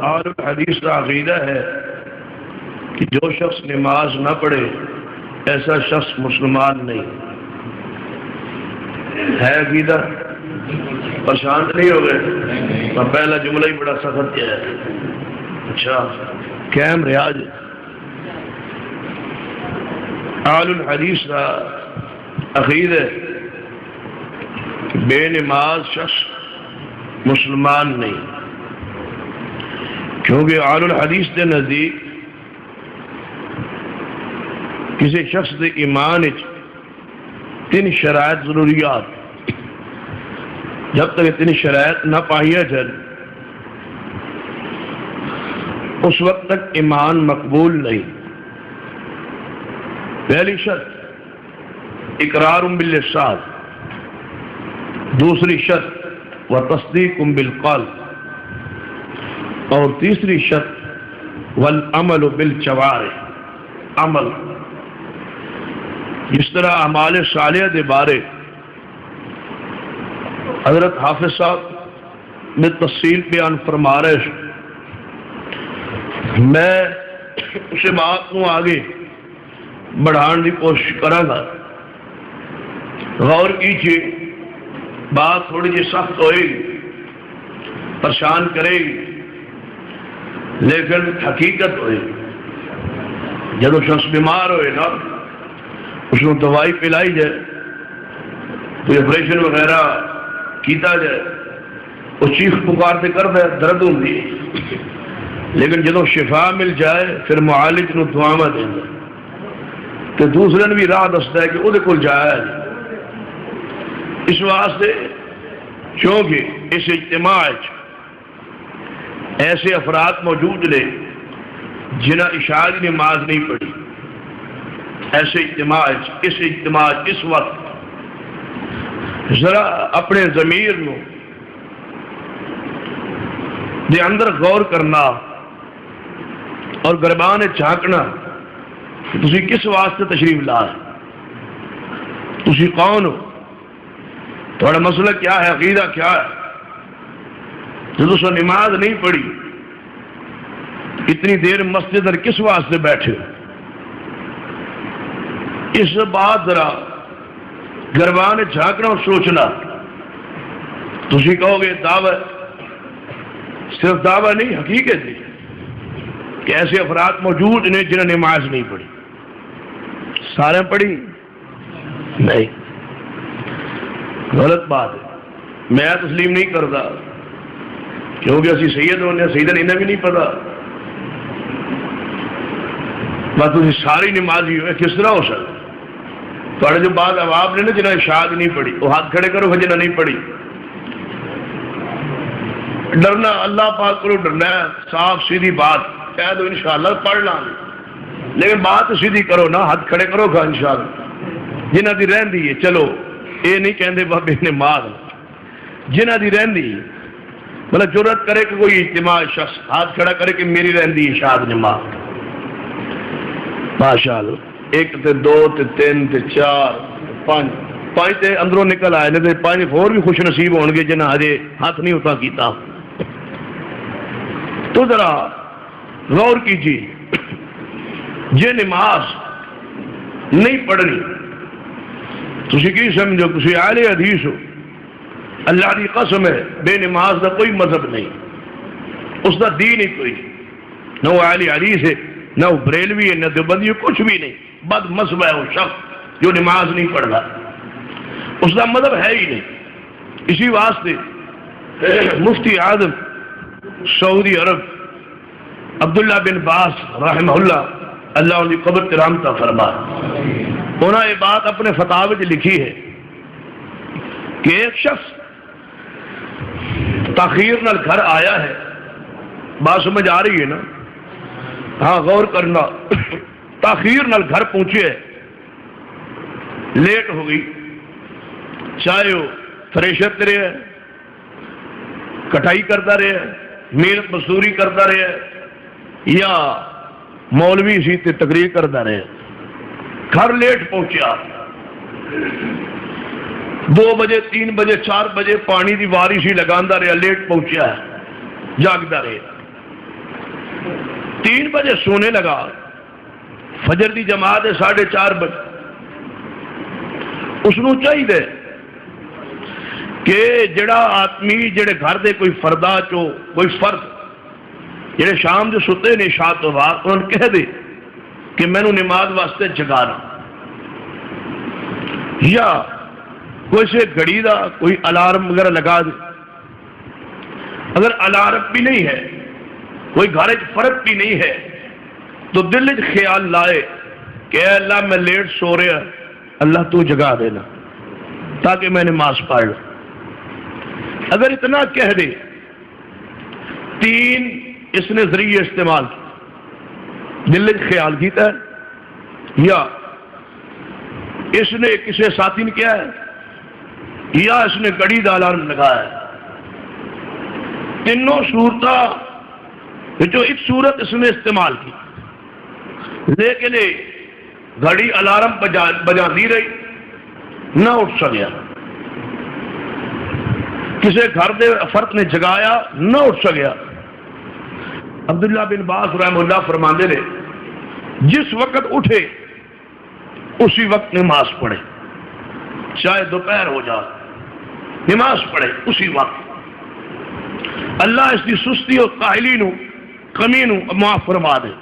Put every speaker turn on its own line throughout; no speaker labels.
اہل الحدیث کا عقیدہ ہے کہ جو شخص نماز نہ پڑھے ایسا شخص مسلمان نہیں ہے۔ عقیدہ پریشان نہیں ہو گئے؟ میں پہلا جملہ ہی بڑا سخت کیا ہے۔ اچھا قائم ریاض اہل الحدیث کا عقیدہ ہے کہ بے نماز شخص مسلمان نہیں، کیونکہ اہل الحدیث کے نزدیک کسی شخص کے ایمان تین شرائط ضروریات، جب تک تین شرائط نہ پائیا جائے اس وقت تک ایمان مقبول نہیں۔ پہلی شرط اقرار باللسان، دوسری شرط وتصدیق بالقلب، اور تیسری شرط والعمل بالجوارح، عمل۔ جس طرح اعمال صالحہ کے بارے حضرت حافظ صاحب میں تفصیل بیان فرما رہے، میں اسے بات کو آگے بڑھانے کی کوشش کروں گا۔ غور کیجیے، بات تھوڑی جی سخت ہوئے گی، پریشان کرے گی، لیکن حقیقت ہوئے گی۔ جب وہ شخص بیمار ہوئے نا، اس کو دوائی پلائی جائے، کوئی آپریشن وغیرہ کیتا جائے، وہ چیخ پکار سے کر دے، درد ہوتی، لیکن جب شفا مل جائے پھر معالج نو دعاواں دیندا کہ دوسرے نے بھی راہ دستا ہے کہ وہ کول جایا ہے۔ اس واسطے کیونکہ اس اجتماع ایسے افراد موجود نے جنہاں عشاء کی نماز نہیں پڑھی، ایسے اجتماع اس وقت ذرا اپنے ضمیر نو دے اندر غور کرنا اور گربان جھانکنا کہ تسی کس واسطے تشریف لا ہے، تسی کون ہو، تھوڑا مسئلہ کیا ہے، عقیدہ کیا ہے۔ جب اس نے نماز نہیں پڑھی، اتنی دیر مسجد میں کس واسطے بیٹھے ہو؟ اس بات ذرا گربان جھانکنا اور سوچنا۔ تسی کہو گے دعوت، صرف دعوت نہیں، حقیقت نہیں کہ ایسے افراد موجود نے جنہوں نے نماز نہیں پڑھی۔ سارے پڑھی نہیں، غلط بات ہے۔ میں تسلیم نہیں کرتا، کیونکہ اسی سید ہونے سیدن انہیں بھی نہیں پتا۔ بس تھی ساری نمازی ہوئے، کس طرح ہو سکتا؟ تھوڑے جو بعد عوام نے نا جنہیں شاد نہیں پڑھی، وہ ہاتھ کھڑے کرو جنہیں نہیں پڑھی۔ ڈرنا اللہ پاک کو ڈرنا ہے، صاف سیدھی بات کہہ دو انشاءاللہ پڑھ لاں گے، لیکن بات سیدھی کرو نا، ہاتھ کھڑے کرو گا انشاءاللہ۔ جنہ دی رہندی ہے چلو یہ نہیں کہندے بابے نے مار، جنہ دی رہندی مطلب جرت کرے کہ کوئی اجتماع شخص ہاتھ کھڑا کرے کہ میری رہندی ہے شاد نماز، ماشاءاللہ۔ ایک تے دو تے تین تے چار پانچ تے اندروں نکل آئے نے، پانچ اور بھی خوش نصیب ہون گے جنہ ہجے ہاتھ نہیں ہوتا کیتا۔ تو ذرا غور کیجیے، یہ نماز نہیں پڑھنی تسی کی سمجھو؟ تسی اہل حدیث ہو، اللہ کی قسم ہے بے نماز کا کوئی مذہب نہیں، اس کا دین ہی کوئی، نہ وہ اہل حدیث ہے، نہ وہ بریلوی ہے، نہ دیوبندی ہے، کچھ بھی نہیں۔ بد مذہب ہے وہ شخص جو نماز نہیں پڑھتا، اس کا مذہب ہے ہی نہیں۔ اسی واسطے مفتی اعظم سعودی عرب عبداللہ بن باز رحمہ اللہ ان کی قبر کی رحمت فرمائے، انہوں نے یہ بات اپنے فتاوی میں لکھی ہے کہ ایک شخص تاخیر نال گھر آیا ہے، بات سمجھ آ رہی ہے نا؟ ہاں غور کرنا، تاخیر نال گھر پہنچے، لیٹ ہو گئی، چاہے وہ فریشر رہے، کٹائی کرتا رہے، محنت مزدوری کرتا رہے، یا مولوی سی تے تقریر کرتا رہے، گھر لیٹ پہنچیا، 2 بجے 3 بجے 4 بجے پانی دی واری سی لگاندا رہا، لیٹ پہنچیا ہے، جاگتا رہے۔ 3 بجے سونے لگا، فجر دی جماعت ہے 4:30 بجے، اس نو چاہیے کہ جڑا آدمی جڑے گھر دے کوئی فردا چو کوئی فرد جڑے شام دے ستے نے عشاء تو بعد انہوں کہہ دے کہ میں نو نماز واسطے جگانا، یا کوئی سے گھڑی دا کوئی الارم وغیرہ لگا دے۔ اگر الارم بھی نہیں ہے، کوئی گھر فرق بھی نہیں ہے، تو دل میں خیال لائے کہ اے اللہ میں لیٹ سو رہا، اللہ تو جگا دینا تاکہ میں نماز پڑھ لوں۔ اگر اتنا کہہ دے، 3 اس نے ذریعے استعمال کیا، دل میں خیال کیتا ہے، یا اس نے کسی ساتھی نے کیا ہے، یا اس نے گھڑی دا الارم لگایا ہے۔ تینوں صورتاں جو ایک صورت اس نے استعمال کی، لیکن گھڑی الارم بجا دی رہی، نہ اٹھ سکیا، کسی گھر دے فرد نے جگایا، نہ اٹھ سکیا۔ عبداللہ بن باز رحمہ اللہ فرماندے نے جس وقت اٹھے اسی وقت نماز پڑھے، چاہے دوپہر ہو جائے، نماز پڑھے اسی وقت، اللہ اس کی سستی اور کاہلی نو کمی نو معاف فرما دے۔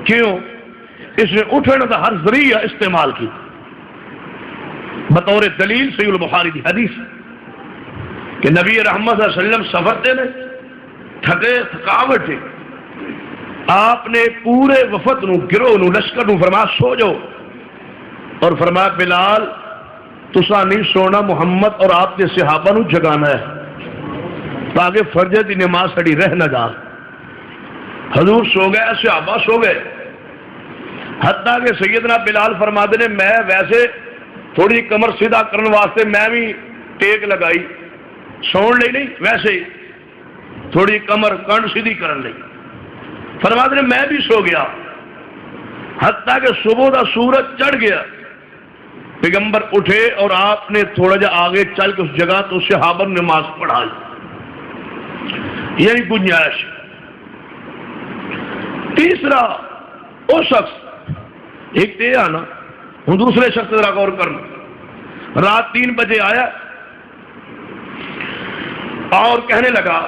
کیوں؟ اس نے اٹھنے کا ہر ذریعہ استعمال کیا۔ بطور دلیل صحیح البخاری کی حدیث کہ نبی رحمت صلی اللہ علیہ وسلم سفر تے نے تھکے تھکاوٹ تھے، آپ نے پورے وفد نو گروہ نو لشکر نو فرمایا سو جاؤ، اور فرمایا بلال تسا نہیں سونا، محمد اور آپ کے صحابہ نو جگانا ہے تاکہ فرض کی نماز سڑی رہ نہ جا۔ حضور سو گئے، صحابہ سو گئے، حتیٰ کہ سیدنا بلال فرماتے نے میں ویسے تھوڑی کمر سیدھا کرنے واسطے میں بھی ٹیک لگائی، سون لئی نہیں، ویسے تھوڑی کمر کنڈ سیدھی کرن لئی، فرماتے نے میں بھی سو گیا، حتیٰ کہ صبح دا سورج چڑھ گیا، پیغمبر اٹھے اور آپ نے تھوڑا جا آگے چل کے اس جگہ تو صحابہ نے نماز پڑھائی، یعنی گنجائش۔ تیسرا وہ شخص، ایک تے آنا ہوں، دوسرے شخص ذرا غور کرنا، رات 3 بجے آیا اور کہنے لگا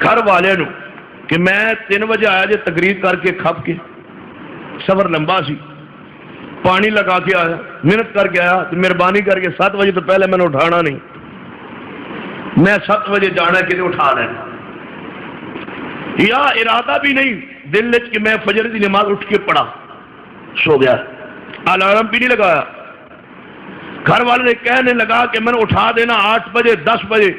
گھر والے نو کہ میں 3 بجے آیا جے تقریر کر کے کھپ کے، سفر لمبا سی، پانی لگا کے آیا، محنت کر کے آیا، تو مہربانی کر کے 7 بجے تو پہلے میں نے اٹھانا نہیں، میں 7 بجے جانا کہ اٹھا لینا، یا ارادہ بھی نہیں دل لچ کہ میں فجر کی نماز اٹھ کے پڑھا، سو گیا، الارم بھی نہیں لگایا۔ گھر والے نے کہنے لگا کہ میں نے اٹھا دینا 8 بجے 10 بجے،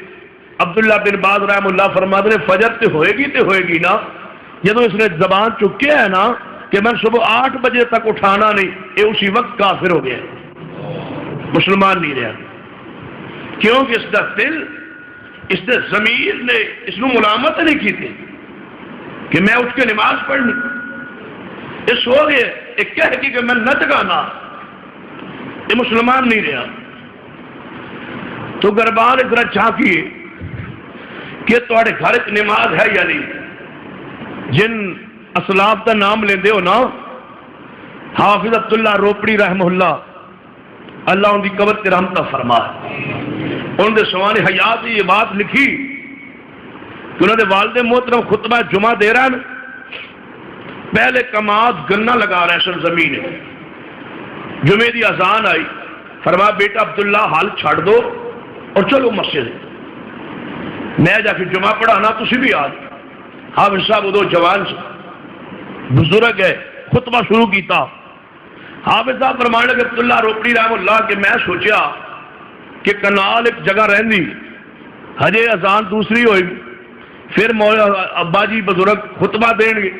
عبداللہ بن باز رحم اللہ فرماتے ہیں فجر تے ہوئے گی نا، جب اس نے زبان چکے ہے نا کہ میں صبح 8 بجے تک اٹھانا نہیں، یہ اسی وقت کافر ہو گیا، مسلمان نہیں رہا، کیونکہ اس کا دل، اس نے ضمیر نے اس نے ملامت نہیں کی تھی کہ میں اٹھ کے نماز پڑھنی، اس ہو گئے ایک کہہ کی کہ میں نہ جگانا، یہ مسلمان نہیں رہا۔ تو گربان ادھر جھانکیے کہ تھوڑے گھر نماز ہے یا نہیں۔ جن اسلاف کا نام لیندے ہو نا، حافظ عبداللہ روپڑی رحمہ اللہ، اللہ ان کی قبر کے رحمتہ فرمائے، ان کے سوان حیات یہ بات لکھی کہ انہوں نے والد محترم خطبہ جمعہ دے رہا ہے، پہلے کماد گنا لگا رہے سن زمین ہے، جمعے دی اذان آئی، فرمایا بیٹا عبداللہ حال چھاڑ دو اور چلو مسجد، میں جا کے جمعہ پڑھانا، تسی بھی آج۔ حافظ صاحب ادو جوان سے بزرگ ہے، خطبہ شروع کیتا، حافظ صاحب فرمانے لگے عبداللہ روپڑی رحم اللہ کہ میں سوچیا کہ کنال ایک جگہ رہندی، ہجے اذان دوسری ہوئی، پھر مولا ابا جی بزرگ خطبہ دین گے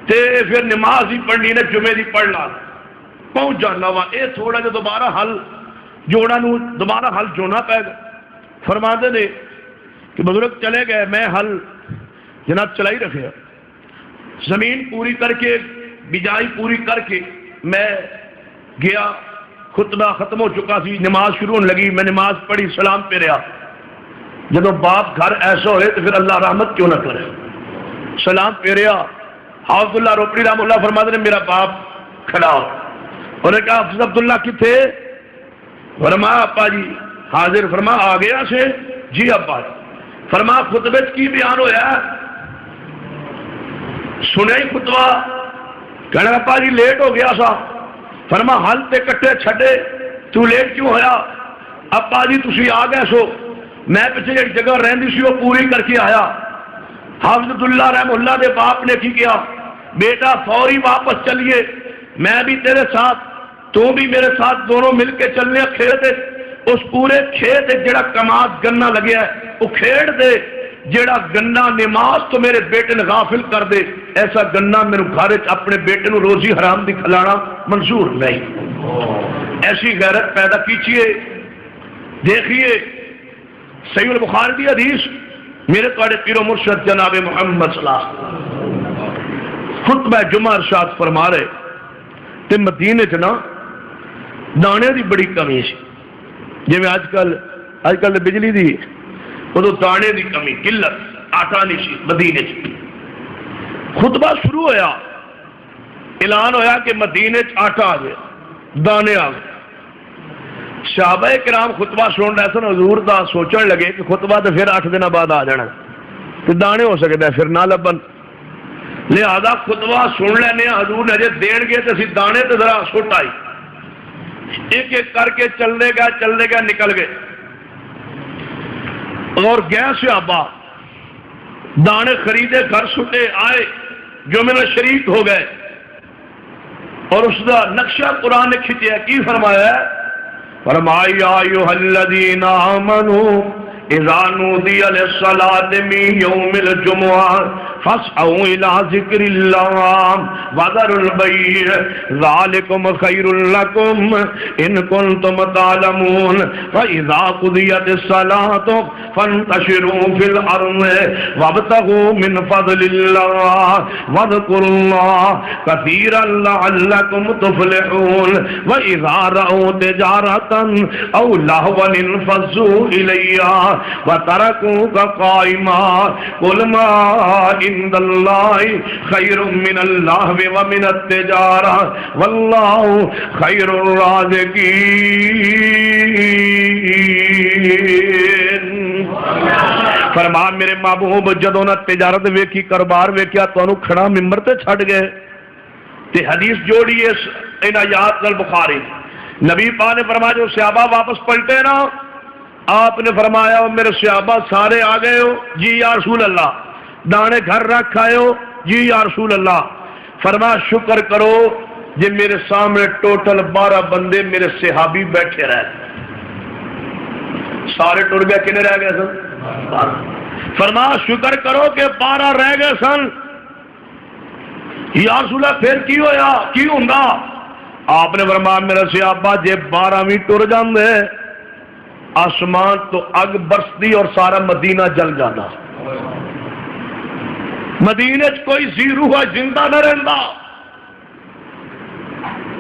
تے پھر نماز ہی پڑھنی نے، جمعے دی پڑھ لا پہنچ جانا وا، اے تھوڑا جا دوبارہ حل جوڑا نو دوبارہ حل جونا پائے گا۔ فرماتے نے کہ بزرگ چلے گئے، میں حل جناب چلائی رکھے، زمین پوری کر کے بجائی پوری کر کے میں گیا، خطبہ ختم ہو چکا سی، نماز شروع ہونے لگی، میں نماز پڑھی، سلام پہ رہا۔ جب باپ گھر ایسا ہوئے تو پھر اللہ رحمت کیوں نہ کرے، سلام پھیریا، حافظ اللہ روپڑی رحمہ اللہ فرماتے ہیں میرا باپ کھڑا ہو، انہوں نے کہا حافظ عبداللہ کتنے؟ فرمایا ابا جی حاضر، فرما آ گیا سے؟ جی ابا جی۔ فرما خطبے کی بیان ہویا ہے؟ سنیا ہی خطبہ؟ کہنے ابا جی لیٹ ہو گیا سا۔ فرما حل تے کٹے چھڑے تو لیٹ کیوں ہویا؟ ابا جی تسی آ گئے سو، میں پیچھے ایک جگہ رہندی سی وہ پوری کر کے آیا۔ حافظ عبداللہ رحمہ اللہ دے باپ نے کی کیا؟ بیٹا فوری واپس چلیے، میں بھی تیرے ساتھ، تو بھی میرے ساتھ، دونوں مل کے چلنے کھیت۔ اس پورے کھیت جڑا کماد گنا لگیا ہے وہ کھیڑ دے، جڑا گنا نماز تو میرے بیٹے نے غافل کر دے، ایسا گنا میرے گھر اپنے بیٹے نو روزی حرام دی کھلانا منظور نہیں۔ ایسی غیرت پیدا کیجیے۔ دیکھیے صحیح البخاری دی حدیث، میرے تواڈے پیر و مرشد جناب محمد صلی اللہ علیہ وسلم خطبہ جمعہ ارشاد فرما رہے تے مدینے چ نا دانے دی بڑی کمی سی، جی میں آج کل بجلی دی ادو دانے دی کمی، قلت، آٹا نہیں سی مدینے چ۔ خطبہ شروع ہویا، اعلان ہویا کہ مدینے چ آٹا آ گیا، دانے آ گئے۔ صحابہ کرام خطبہ سن رہے سن، حضور دا سوچن لگے کہ خطبہ تو پھر 8 دن بعد آ جانا، تو دانے ہو سکتا ہے پھر نہ لبن، لہذا خطبہ سن لینے حضور نے جے دین گے تو اسی دانے تو ذرا سٹ آئی، ایک ایک کر کے چلنے گیا نکل گئے، اور گئے صحابہ دانے خریدے، گھر سٹے، آئے جو میرا شریک ہو گئے، اور اس کا نقشہ قرآن نے کھینچا، کی فرمایا ہے؟ فرمایا ایھا الذین آمنوا اذا نودی للصلاۃ من یوم الجمعہ فاسعوا الی ذکر اللہ وذروا البیع ذالکم خیر لکم ان کنتم تعلمون فاذا قضیت الصلاۃ فانتشروا فی الارض وابتغوا من فضل اللہ واذکروا اللہ کثیرا لعلکم تفلحون واذا رأوا تجارۃ او لہوا انفضوا الیہا وترکوک قائما قل ما عند اللہ خیر من اللہو ومن التجارہ واللہ خیر الرازقین۔ فرما میرے محبوب جدوں نہ تجارت ویکھی، کاروبار ویکھیا، تانوں کھڑا ممبر تے چھڈ گئے تے حدیث جوڑی ہے ان آیات نال بخاری۔ نبی پاک نے فرمایا جو صحابہ واپس پلٹے نا، آپ نے فرمایا میرے صحابہ سارے آ گئے ہو؟ جی یا رسول اللہ۔ دانے گھر رکھ آئے ہو؟ جی یا رسول اللہ۔ فرمایا شکر کرو جی میرے سامنے ٹوٹل 12 بندے میرے صحابی بیٹھے رہے، سارے ٹر گئے، کنے رہ گئے سن؟ فرمایا شکر کرو کہ 12 رہ گئے سن۔ یا رسول اللہ پھر کی ہویا، کی ہوندا؟ آپ نے فرمایا میرے صحابہ جے 12 بھی ٹر جاندے آسمان تو اگ برستی اور سارا مدینہ جل جانا، مدینے کوئی زی روح زندہ نہ رہندا۔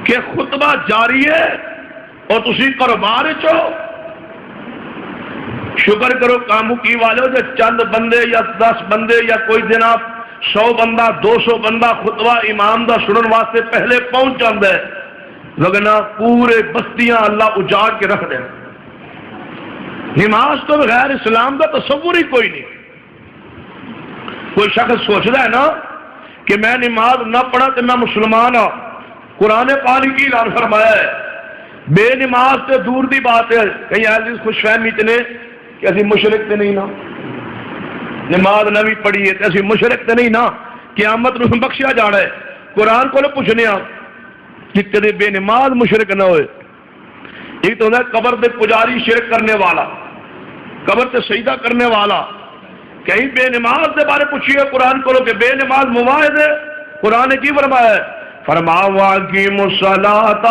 کہ خطبہ جاری ہے اور تسی کاروبار چو شکر کرو کامو کی والو جو چند بندے یا 10 بندے یا کوئی جناب 100 بندہ 200 بندہ خطبہ امام دا سنن واسطے پہلے پہنچ جاندے، وگنا پورے بستیاں اللہ اجاڑ کے رکھ دیں۔ نماز تو بغیر اسلام کا تصور ہی کوئی نہیں۔ کوئی شخص سوچتا ہے نا کہ میں نماز نہ پڑھا تو میں مسلمان ہوں، قرآن پاک کی اعلان فرمایا ہے بے نماز سے دور دی بات ہے۔ کہیں ایسی خوش فہمی اتنے کہ اسی مشرک تے نہیں نا، نماز نہ بھی پڑھی ہے تو اسی مشرک تے نہیں نا، قیامت نو بخشیا جانا ہے۔ قرآن کو پوچھنے کہ کدے بے نماز مشرک نہ ہوئے۔ ایک تو ہوتا ہے قبر دے پجاری شرک کرنے والا، قبر تے سجدہ کرنے والا۔ کہیں بے نماز دے بارے پوچھئے قرآن کو کہ بے نماز مواحد ہے، قرآن نے کی فرمایا ہے؟ فرمایا وَأَقِیمُوا الصَّلَاةَ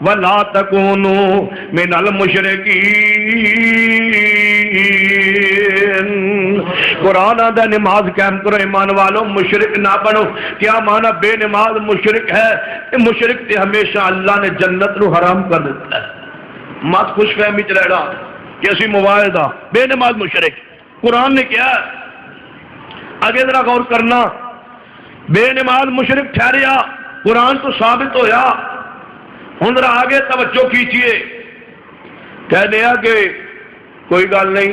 وَلَا تَکُونُوا مِنَ الْمُشْرِکِینَ۔ قرآن آدھا نماز قائم کرو ایمان والو، مشرک نہ بنو۔ کیا معنی بے نماز مشرک ہے؟ مشرک تے ہمیشہ اللہ نے جنت نو حرام کر دیتا ہے۔ مت خوش فہمی چ رہنا کہ اسی مواحد ہاں، بے نماز مشرک۔ قرآن نے کیا آگے ذرا غور کرنا، بے نماز مشرک ٹھہریا، قرآن تو ثابت ہویا، ہوں ذرا آگے توجہ کیجیے، کہہ دیا کہ کوئی گل نہیں،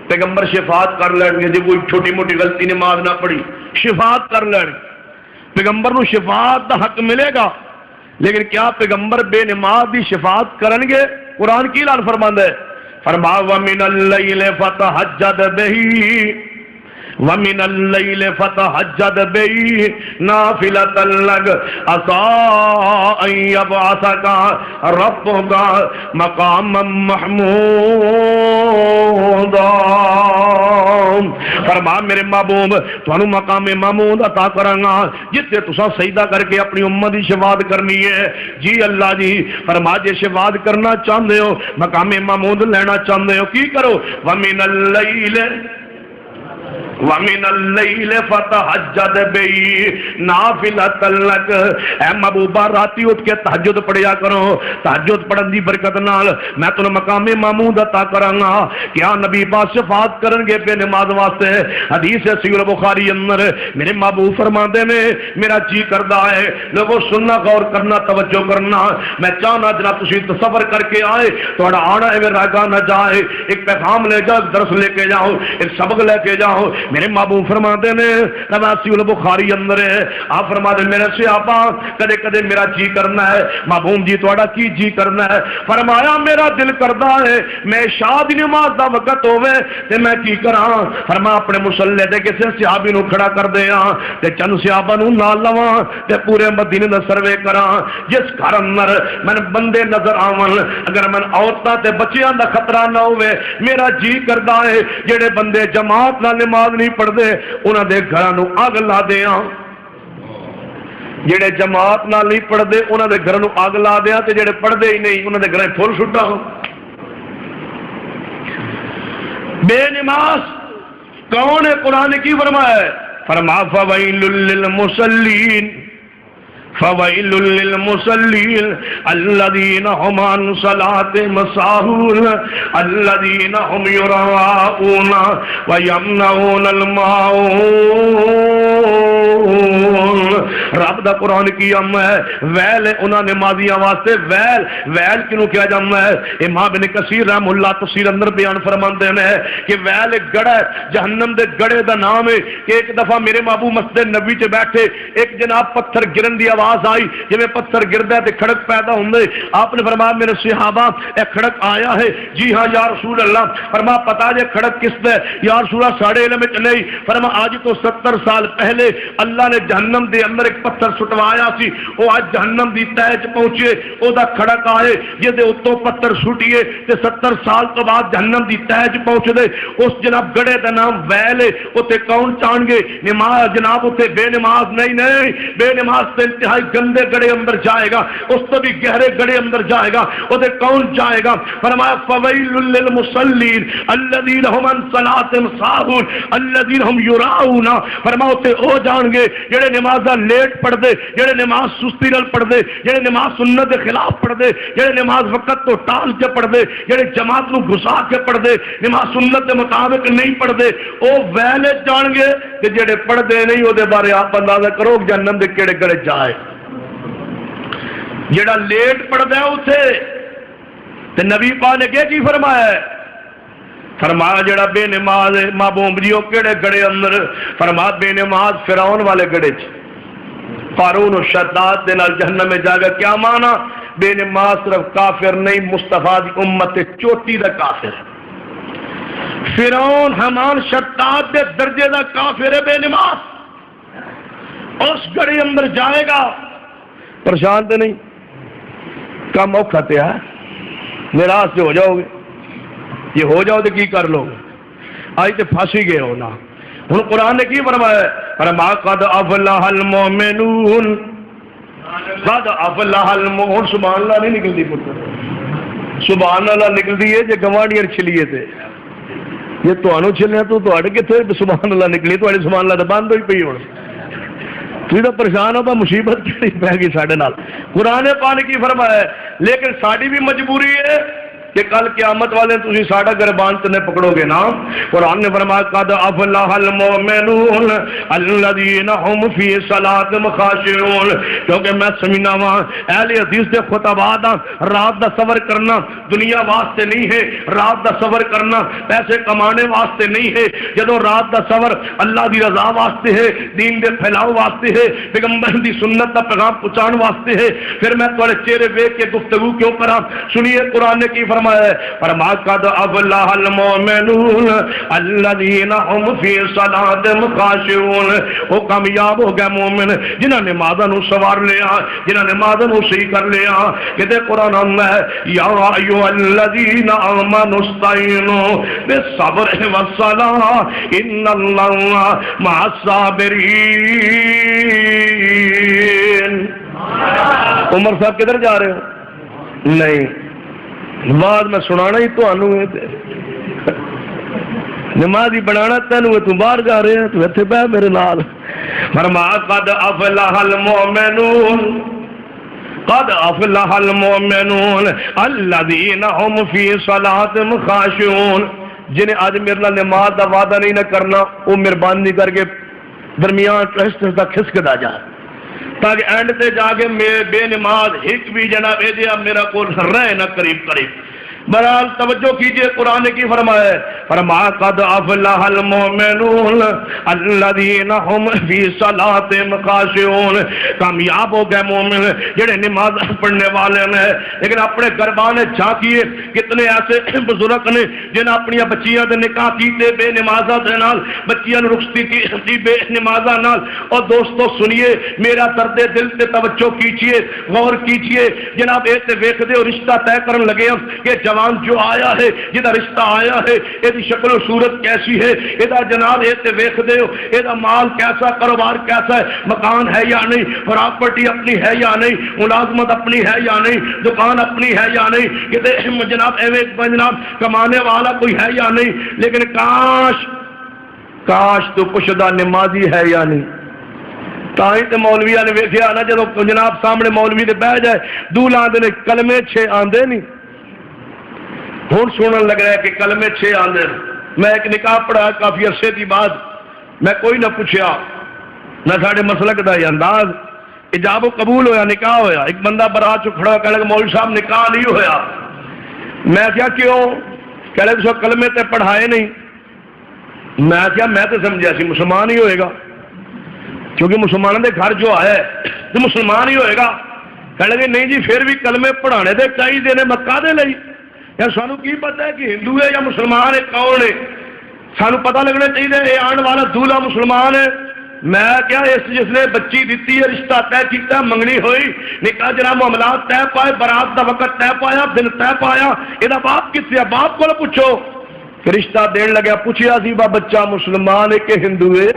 پیغمبر شفاعت کر لین گے، جی کوئی چھوٹی موٹی غلطی نماز نہ پڑھی شفاعت کر لین، پیغمبر نو شفاعت دا حق ملے گا، لیکن کیا پیغمبر بے نماز دی شفاعت کرن گے؟ قرآن کی اعلان فرماندا ہے، فرما وَمِنَ اللَّيْلِ فَتَهَجَّدْ بِهِ وَمِنَ اللَّيْلِ فَتَهَجَّدْ بِهِ نَافِلَةً لَكَ عَسَىٰ أَن يَبْعَثَكَ رَبُّكَ مَقَامًا مَحْمُودًا، فرما میرے محبوب تھانوں مقام محمود عطا کراں گا جتھے تساں سجدہ کر کے اپنی امت دی شفاعت کرنی ہے۔ جی اللہ جی، فرما جے شفاعت کرنا چاہندے ہو، مقام محمود لینا چاہندے ہو، کی کرو؟ وَمِنَ اللَّيْلِ وَمِنَ اللَّيْلِ فَتَهَجَّدْ بِهِ نَافِلَةً لَكَ، اے محبوبہ راتی اٹھ کے تہجد پڑھیا کرو، تہجد پڑھن دی برکت نال میں تنوں مقام محمود عطا کراں گا۔ کیا نبی پاک شفاعت کرن گے بے نماز واسطے؟ حدیث صحیح البخاری اندر میرے محبوب فرماندے نے میرا جی کردا ہے، لوگوں سننا غور کرنا توجہ کرنا، میں چاہنا جناب تسی تصور کر کے آئے تہاڈا آنا ایویں راگا نہ جائے، ایک پیغام لے جاؤ، درس لے کے جاؤ، ایک سبق لے کے جاؤ۔ میرے محبوب فرماتے نے روایت البخاری اندر ہے، آپ فرماتے میرے صحابہ کدے کدے میرا جی کرنا ہے، محبوب جی تہاڈا کی جی کرنا ہے؟ فرمایا میرا دل کردا ہے میں عشاء دی نماز دا وقت ہوے تے میں کی کراں، فرما اپنے مصلی تے کسے صحابی نو کھڑا کر دیاں تے چند صحابہ نو نال لواں تے پورے مدینے دا سروے کراں، جس گھر اندر من بندے نظر آون، اگر من عورتاں تے بچیاں دا خطرہ نہ ہوے، میرا جی کردا ہے جڑے بندے جماعت نال نماز نہیں پڑھتے انہاں دے گھراں نو اگ لا دیاں، جڑے جماعت نال نہیں پڑھتے انہاں دے گھراں نو اگ لا دیاں تے جڑے پڑھتے ہی نہیں انہاں دے گھراں پھل سٹا۔ بے نماز کون ہے؟ قرآن کی فرمایا ہے، فرما فویل للمصلین فویل للمصلین الذین هم عن صلاتهم ساہون الذین هم یراؤون ویمنعون الماعون۔ رب دا قرآن کی ام ہے، ویل انہاں نمازیاں واسطے، ویل کنوں کیا جاتا ہے؟ امام ابن کثیر رحم اللہ تفسیر اندر بیان فرماندے ہیں کہ ویل ایک گڑا ہے، جہنم دے گڑے دا نام ہے کہ ایک دفعہ میرے محبوب مسجد نبی چ بیٹھے، ایک جناب پتھر گرن دی آواز آئی، جب پتھر گردا ہے تے کھڑک پیدا ہوندے، آپ نے فرمایا میرے صحابہ اے کھڑک آیا ہے؟ جی ہاں یا رسول اللہ۔ فرما پتا جے کھڑک کس دے؟ یا رسول اللہ ساڑھے علم وچ نہیں۔ فرما آج تو 70 سال پہلے اللہ نے جہنم دے اندر ایک پتھر سٹوایا سی، وہ آج جہنم دی تہ چ پہنچے، او دا کھڑک آئے جے دے اتوں پتھر سٹیے تے 70 سال تو بعد جہنم دی تہ چ پہنچ دے، اس جناب گڑے دا نام ویل ہے۔ اوتے کون چان گے؟ نماز جناب اوتے بے نماز نہیں، بے نماز تے انتہائی گندے گڑے اندر جائے گا، اس تو بھی گہرے گڑے اندر جائے گا، اوتے کون جائے گا؟ فرمایا فویل للمصلین الذین هم عن صلاتهم ساہون الذین هم یراؤون، فرمایا اوتے او جان گے جڑے نماز دا لیٹ پڑھ دے، جڑے نماز سستی نال پڑھ دے، جڑے نماز سنت دے خلاف پڑھ دے، جڑے نماز وقت تو ٹال کے پڑھ دے، جڑے جماعت نو گھسا کے پڑھ دے، نماز سنت دے مطابق نہیں پڑھ دے، او ویل جان گے کہ جڑے پڑھ دے نہیں او دے بارے آپ اندازہ کرو جہنم دے کیڑے گڑے جائے۔ جڑا لیٹ پڑھدا ہے اوتھے تے نبی پاک نے کی فرمایا ہے؟ فرمایا جڑا بے نماز ہے محبوب جی او کیڑے گڑے اندر؟ فرمایا بے نماز فرعون والے گڑے چ، قارون و شداد دے نال جہنم میں جائے گا۔ کیا معنی؟ بے نماز صرف کافر نہیں، مصطفیٰ دی امت چوٹی دا کافر ہے، فرعون حمان شداد دے درجے دا کافر ہے بے نماز، اس گڑے اندر جائے گا۔ پریشان تے نہیں؟ کم اوکھا تے ہے، نراش سے ہو جاؤ گے، یہ ہو جاؤ تو کی کر لو گے؟ آج تے پھنسی گئے ہو نا۔ ہن قرآن نے کی فرمایا ہے؟ فرمایا قد افلح المؤمنون، قد افلح المؤمنون۔ سبحان اللہ نہیں نکلتی پتر، سبحان اللہ نکلتی ہے جے گوانڈیاں چھلیے تے، یہ تانوں چھلیا تو تواڈے کتھے سبحان اللہ نکلی؟ تواڈی سبحان اللہ تے بند ہوئی پئی ہن، تھی تو پریشان ہو پا مصیبت کیڑی پہ گئی ساڈے نال۔ قرآن پاک نے کی فرمایا ہے؟ لیکن ساڈی بھی مجبوری ہے کہ کل قیامت والے تسی ساڈا گربان تے پکڑو گے نا. قرآن نے فرمایا قد افلح المؤمنون الذین هم فی صلاتهم خاشعون. کیونکہ میں سمجھنا وا اہل حدیث دے خطبات رات دا سفر کرنا دنیا واسطے نہیں ہے، رات دا سفر کرنا پیسے کمانے واسطے نہیں ہے. جدوں رات دا سفر اللہ دی رضا واسطے ہے، دین دے پھیلاؤ واسطے ہے، پیغمبر دی سنت دا پیغام پہنچان واسطے ہے، پھر میں تھوڑے چہرے ویکھ کے گفتگو کیوں کراں؟ سنیے قرآن نے کی فرمایا ہے. فرمایا قد افلح المؤمنون الذین هم فی صلاتهم خاشعون. وہ کامیاب ہو گئے مومن جنہاں نے نمازاں نو سوار لیا، جنہاں نے نمازاں نو صحیح کر لیا. کہ قرآن میں یا ایھا الذین آمنوا استعینوا بالصبر والصلاۃ ان اللہ مع الصابرین. عمر صاحب کدھر جا رہے ہو؟ نہیں، بعد میں سنانا ہی تو نمازی بنانا تینوں تو باہر جا رہے ہیں، تو اتنے پہ میرے نال. فرمایا قد افلح المؤمنون قد افلح المؤمنون الذین هم فی صلاتهم خاشعون. جنہیں آج میرے نال نماز دا وعدہ نہیں نہ کرنا، وہ مہربانی کر کے درمیان ٹرسٹ دا کھسکدا جا، تاکہ اینڈ تے جا کے بے نماز ایک بھی جناب دیا میرا کو رہ نہ قریب قریب. بہرحال توجہ کیجئے قرآن کی فرمایا ہے. فرمایا قد افلح المؤمنون الذین هم فی صلاتهم خاشعون. کامیاب ہو گئے مومن جڑے نماز پڑھنے والے ہیں. لیکن اپنے گھربان جھانکیے کتنے ایسے بزرگ نے جنہیں اپنی بچیاں دے نکاح کیتے بے نمازاں دے نال، بچیاں نوں رخصتی کی بے نمازاں نال. اور دوستو سنیے میرا درد دل تے توجہ کیجئے، غور کیجئے. جناب اے تے ویکھدے ہو رشتہ طے کرن لگے ہم کہ جوان جو آیا ہے جدا رشتہ آیا ہے یہ شکل و صورت کیسی ہے، یہ جناب یہ ویخ دے ہو یہ مال کیسا، کاروبار کیسا ہے، مکان ہے یا نہیں، پراپرٹی اپنی ہے یا نہیں، ملازمت اپنی ہے یا نہیں، دکان اپنی ہے یا نہیں، کہ جناب ایویں جناب کمانے والا کوئی ہے یا نہیں. لیکن کاش تو پوچھدا نمازی ہے یا نہیں. تاں تے مولویاں نے ویکھیا نا جدوں جناب سامنے مولوی دے بیٹھ جائے دولھ آندے نے کلمے 6 آندے نہیں. ہوں سنن لگ رہا ہے کہ کلمے 6 آندے. میں ایک نکاح پڑھا کافی عرصے کی بعد، میں کوئی نہ پوچھیا نہ ساڈے مسلک دا یہ انداز، اجاب و قبول ہویا، نکاح ہویا. ایک بندہ برات چ کھڑا کہنے لگا مولوی صاحب نکاح نہیں ہویا. میں کیا کیوں؟ کہہ لے تو کلمے تے پڑھائے نہیں. میں کیا میں تو سمجھا سی مسلمان ہی ہوئے گا، کیونکہ مسلمانوں دے گھر جو آیا ہے تو مسلمان ہی ہوئے گا. کہنے لگے نہیں جی پھر بھی کلمے پڑھانے دے چاہیے نے مکہ دے لئی. یا سانو کی پتہ ہے کہ ہندو ہے یا مسلمان ہے کون ہے؟ سانو پتہ لگنا چاہیے یہ آنے والا دولہا مسلمان ہے. میں کیا جس نے بچی دیتی ہے، رشتہ طے کیتا، منگنی ہوئی، نکاح جناب معاملات طے پائے، برات دا وقت طے پایا، دن طے پایا، یہ باپ کتنے ہے؟ باپ کو پوچھو کہ رشتہ دین لگا پوچھیا سی با بچہ مسلمان ہے کہ ہندو ہے؟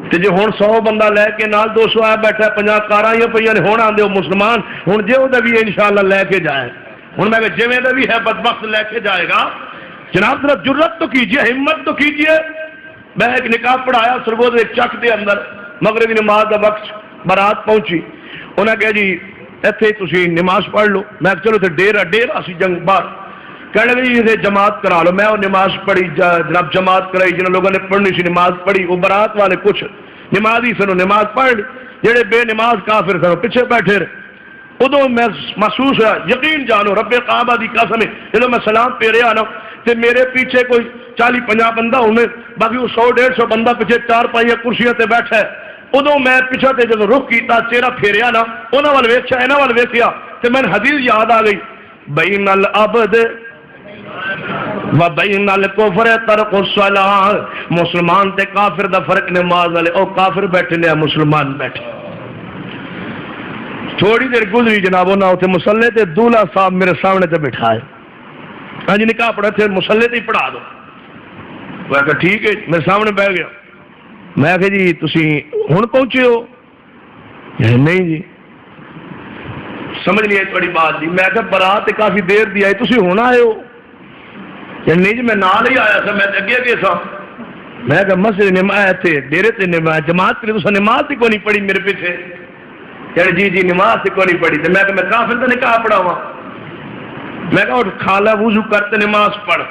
تے جے ہن 100 بندہ لے کے نال 200 آیا بیٹھا 50 کاراں ہی پਈاں نے، ہن آندے ہو مسلمان، ہن جے او دا بھی انشاءاللہ لے کے جائے. ہوں میں کہ جویں دا بھی ہے بدبخت لے کے جائے گا. جناب ذرا جرت تو کیجئے، ہمت تو کیجئے. میں ایک نکاح پڑھایا سربوز ایک چک دے اندر، مغربی نماز دا وقت بارات پہنچی. انہیں کہا جی ایتھے تسی نماز پڑھ لو. میں چلو تے ڈیرا سی جنگ باہر. کہنے لگے جی جماعت کرا لو. میں وہ نماز پڑھی، جناب جماعت کرائی، جنہوں لوگوں نے پڑھنی سی نماز پڑھی. وہ برات والے کچھ نمازی سنو نماز پڑھ لی، جڑے بے نماز کافر سنو پیچھے بیٹھے رہے. ادو میں محسوس ہوا، یقین جانو رب کعبہ دی قسم ہے، جدو میں سلام پیرے آنا تے میرے پیچھے کوئی 40-50 بندہ ہونے، باقی وہ 100-150 بندہ پیچھے 4-5 کرسیاں تے بیٹھا ہے. ادو میں پیچھے تے جدو رخ کیتا چہرہ پھیریا نا، انہاں ول ویکھیا، انہاں ول ویکھیا تے میں حدیث یاد آ گئی، بین العبد و بین الکفر ترک الصلاۃ. مسلمان تے کافر دا فرق نماز والے، او کافر بیٹھے نے مسلمان بیٹھے. تھوڑی دیر گزری جناب انہاں اتنے مسلے تے دولہا صاحب میرے سامنے تے بٹھائے. ہاں جی نکاح پڑھا تھے مسلے تے ہی پڑھا دو. وہ کہا ٹھیک ہے، میرے سامنے بیٹھ گیا. میں کہا جی تسی ہن پہنچے ہو؟ نہیں جی سمجھ نہیں آئی تھوڑی بات جی. میں کہا برات کافی دیر دی آئی، تسی ہن آئے ہو؟ نہیں جی میں نال ہی آیا سا، میں اگے گئے سا. میں کہا مسجد نماز تھے ڈیرے تے نماز جماعت کری، تسا نماز ہی کو نہیں پڑھی میرے پیچھے. جی نماز سے کوئی نہیں پڑھی. تو میں کہ میں کافر تو نکاح پڑھاواں. میں کہا اٹھ کھا لا وضو کر تے نماز پڑھ،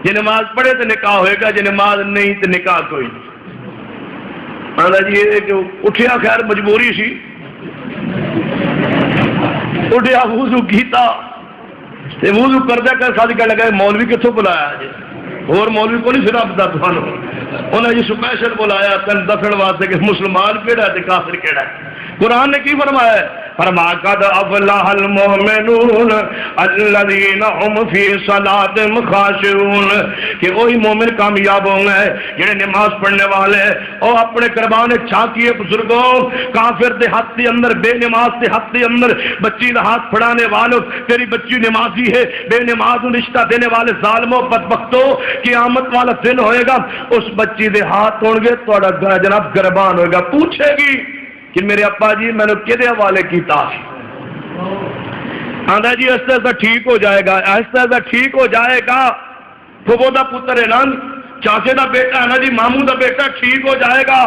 جے نماز پڑھے تو نکاح ہوئے گا، جے نماز نہیں تو نکاح کوئی نہیں۔ آندا جی یہ کہ اٹھیا، خیر مجبوری سی، اٹھیا وضو کیتا تے وضو کردے کر ساتھ کہنے لگا مولوی کتوں بلایا جی، اور مولوی کو نہیں سنبھدا تھانوں، انہیں جی سپیشل بلایا تن دسن واسطے کہ مسلمان کیڑا ہے تے کافر کیڑا ہے۔ قرآن نے کی فرمایا ہے؟ فرمایا قد افلح المؤمنون الذین هم فی صلاتهم خاشعون، کہ وہی مومن کامیاب ہوں گے جنہیں نماز پڑھنے والے اور اپنے قربان چھاکیے بزرگوں، کافر دے ہاتھ دے اندر، بے نماز دے ہاتھ دے اندر بچی دا ہاتھ پڑھانے والوں، تیری بچی نمازی ہے، بے نماز رشتہ دینے والے ظالموں بدبختوں، قیامت والا دن ہوئے گا، اس بچی دے ہاتھ ہون گے تھوڑا جناب قربان ہوئے گا، پوچھے گی کہ میرے ابا جی میں نے کدے حوالے کیتا؟ آندا جی آہستہ آہستہ ٹھیک ہو جائے گا، آہستہ آہستہ ٹھیک ہو جائے گا، پھوپھو دا پتر ہے نا، چاچے دا بیٹا ہے نا جی، ماموں دا بیٹا ٹھیک ہو جائے گا۔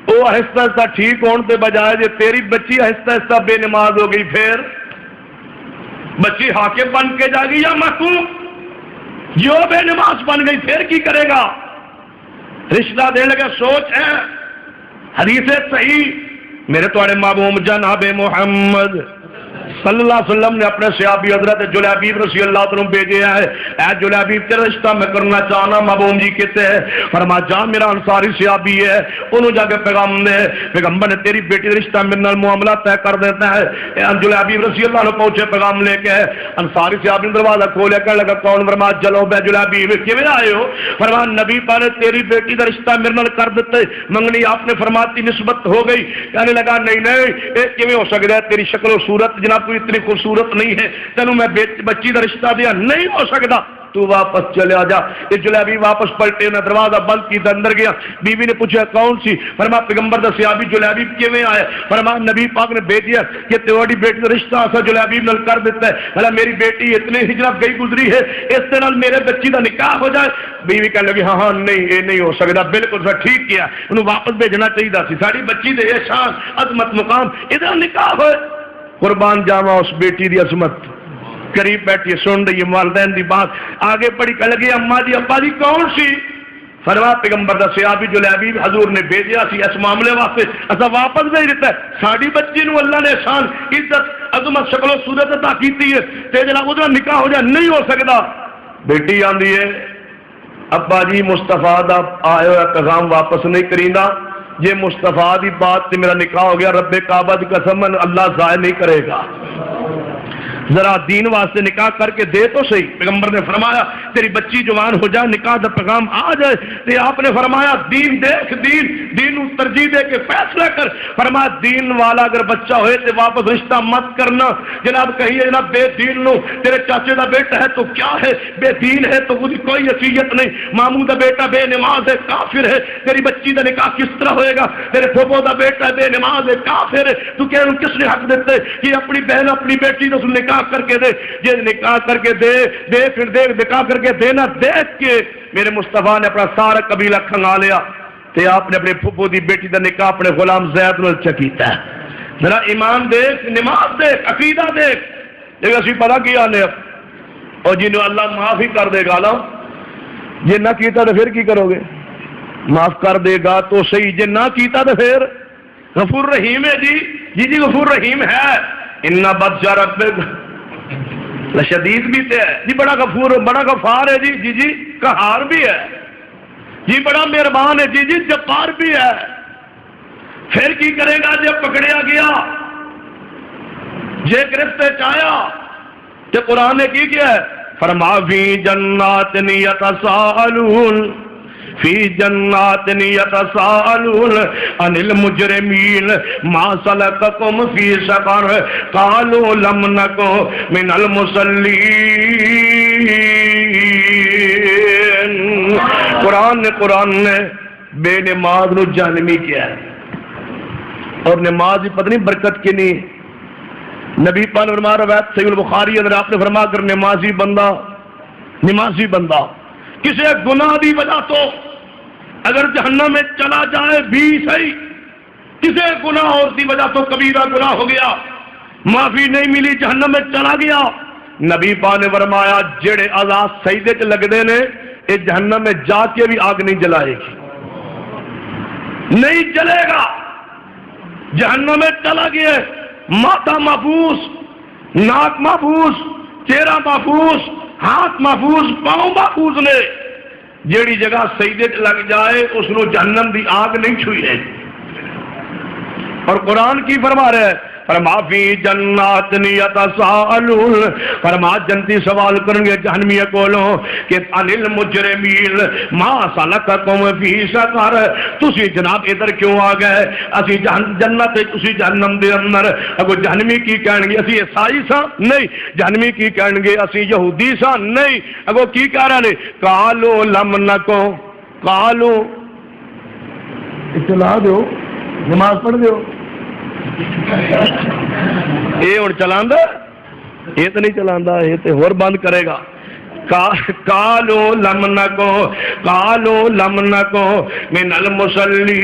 وہ آہستہ آہستہ ٹھیک ہونے کے بجائے جی تیری بچی آہستہ آہستہ بے نماز ہو گئی، پھر بچی حاکم بن کے جائے گی یا محکوم؟ جو بے نماز بن گئی پھر کی کرے گا؟ رشتہ دینے کا سوچ ہے؟ حدیث صحیح میرے توڑے محبوب جناب محمد صلی اللہ علیہ وسلم نے اپنے صحابی حضرت جلیبیب رضی اللہ عنہ بھیجے ہے، اے جلیبیب تیرا رشتہ میں کرنا چاہنا۔ محبوب جی کہتے ہیں، فرما جا میرا انصاری صحابی ہے، انہوں جا کے پیغام دے، پیغمبر نے تیری بیٹی رشتہ میرے نال معاملہ طے کر دیتا ہے۔ جلیبیب رضی اللہ عنہ پہنچے پیغام لے کے، انصاری صحابی نے دروازہ کھولے، کہنے لگا کون؟ فرما چلو بے جلیبیب کیویں آئے ہو؟ فرما نبی پاک نے تیری بیٹی دا رشتہ میرے نال کر دیتے، منگنی آپ نے فرماتی نسبت ہو گئی۔ کہنے لگا نہیں نہیں یہ کیویں ہو سکتا ہے، تیری شکل و صورت جناب کوئی اتنی خوبصورت نہیں ہے، تینوں میں بچی دا رشتہ دیا نہیں ہو سکتا، تو واپس چلے آجا۔ یہ جلیبی واپس پلٹے، انہیں دروازہ بند کی، اندر گیا، بیوی نے پوچھا کون سی؟ فرما پیغمبر دا صحابی جلیبی کیویں آیا؟ فرما نبی پاک نے بھیجیا کہ تیری بیٹی دا رشتہ اسا جلیبی نال کر دیتا ہے، بھلا میری بیٹی اتنے ہجرت گئی گزری ہے، اس سے نال میرے بچی دا نکاح ہو جائے؟ بیوی کہنے لگی ہاں نہیں یہ نہیں ہو سکتا، بالکل سر ٹھیک کیا، انہوں واپس بھیجنا چاہیے سی، ساری بچی دے شان عظمت مقام ادھر نکاح ہوئے۔ قربان جاوا اس بیٹی دی عظمت، قریب بیٹھی سن رہی ہے والدین دی بات، آگے پڑھی کہ لگی اماں جی ابا جی کون سی؟ فرما پیغمبر دا صحابی جلیبی حضور نے بھیجیا سی اس معاملے واسطے، اسا واپس بھیج دیتا ہے، ساڈی بچی نو اللہ نے شان عزت عظمت شکل و صورت عطا کیتی ہے تے جناب اودے نکاح ہو جائے نہیں ہو سکدا۔ بیٹی آندی ہے ابا جی مصطفیٰ دا آیا ہوا پیغام واپس نہیں کریندا، یہ مصطفیٰ دی بات سے میرا نکاح ہو گیا، رب کعبہ دی قسم اللہ ضائع نہیں کرے گا، ذرا دین واسطے نکاح کر کے دے تو صحیح۔ پیغمبر نے فرمایا تیری بچی جوان ہو جائے، نکاح دا پیغام آ جائے، تے آپ نے فرمایا دین دیکھ، دین ترجیح دے کے فیصلہ کر۔ فرمایا دین والا اگر بچہ ہوئے تے واپس رشتہ مت کرنا، جناب کہیے جناب بے دین نو تیرے چاچے دا بیٹا ہے تو کیا ہے، بے دین ہے تو کوئی حیثیت نہیں، ماموں دا بیٹا بے نماز ہے کافر ہے، تیری بچی دا نکاح کس طرح ہوئے گا؟ تیرے پھوپھو دا بیٹا بے نماز ہے کافر ہے، تو کہہ رہا کس نے حق دیتے کہ اپنی بہن اپنی بیٹی کو نکاح کر کے دے؟ یہ نکاح کر کے دے پھر دے نکاح کر کے دینا دیکھ کے میرے مصطفیٰ نے اپنا سارا قبیلہ کھنگا لیا، تے آپ نے اپنے پھوپھو دی بیٹی دا نکاح اپنے غلام زید نال چکیتا ہے۔ ذرا ایمان دیکھ، نماز دیکھ، عقیدہ دیکھ، لیکن اسی پتا کیا نے اور جنہوں اللہ معاف ہی کر دے گا نا، یہ نہ کیتا تو پھر کی کرو گے؟ معاف کر دے گا تو صحیح، جے نہ کیتا تو پھر غفور رحیم ہے جی غفور رحیم ہے، انہ بطش ربک لشدید بھی تے ہے جی، بڑا غفور بڑا غفار ہے جی قہار بھی ہے جی، بڑا مہربان ہے جی جبار بھی ہے۔ پھر کی کرے گا جب پکڑیا گیا، جے گرفتے چایا تے قرآن نے کی کیا ہے؟ فرما فی جنات یتساءلون فی جنات یتساءلون عن المجرمین ما سلککم فی سقر قالوا لم نک من المصلین۔ قرآن نے بے نماز نو جہنمی کیا ہے، اور نماز بھی پتہ نہیں برکت کی نہیں۔ نبی پاک نے فرمایا روایت صحیح البخاری اگر آپ نے فرمایا اگر نمازی بندہ کسی گناہ دی وجہ تو اگر جہنم میں چلا جائے بھی صحیح، کسی گناہ اور دی وجہ تو کبیرہ گناہ ہو گیا، معافی نہیں ملی، جہنم میں چلا گیا، نبی پاک نے فرمایا جڑے اعضاء سجدے چ لگدے نے یہ جہنم میں جا کے بھی آگ نہیں جلائے گی، نہیں جلے گا، جہنم میں چلا گیا ہے، ماتھا محفوظ، ناک محفوظ، چہرہ محفوظ، ہاتھ محفوظ، پاؤں محفوظ نے، جیڑی جگہ سجدے لگ جائے اس نو جہنم دی آگ نہیں چھوئی ہے۔ اور قرآن کی فرما رہا ہے، فرما فی جنات یتساءلون، فرما جنتی سوال کریں گے جہنمی کولوں کہ ان المجرمین ما سلککم فی سقر، تسی جناب ادھر کیوں آ گئے، اسی جنت تسی جہنم دے اندر، اگو جہنمی کی کہیں گے اسی عیسائی سا نہیں، جہنمی کی کہیں گے اسی یہودی سا نہیں، اگو کی کہہ رہے ہیں قالوا لم نکو، قالوا اطلاع دو نماز پڑھ دیو، یہ ہوں چلاندہ، یہ تو نہیں چلاندہ، یہ تو اور بند کرے گا۔ قالو لم نکو، قالو لم نکو من المصلین،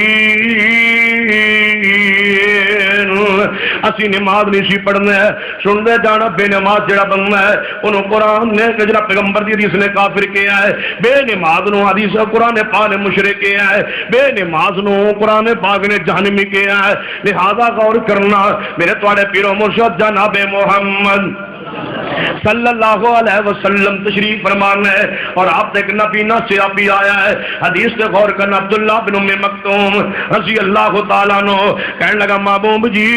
اسی نماز نہیں سی پڑھنا ہے، سن دے جانا بے نماز جڑا بننا ہے انہوں قرآن نے جڑا پیغمبر دی حدیث نے کافر کیا ہے، بے نماز نو حدیث قرآن پاک نے مشرک کیا ہے، بے نماز نو قرآن پاک نے جہنمی کیا ہے، لہذا غور کرنا میرے تواڈے پیرو مرشد جناب محمد صلی اللہ علیہ وسلم تشریف فرمان ہے، اور آپ دیکھ نبینا سے آپ بھی آیا ہے، حدیث سے غور کرنا عبداللہ بن ام مکتوم رضی اللہ تعالیٰ عنہ کہنے لگا محبوب جی،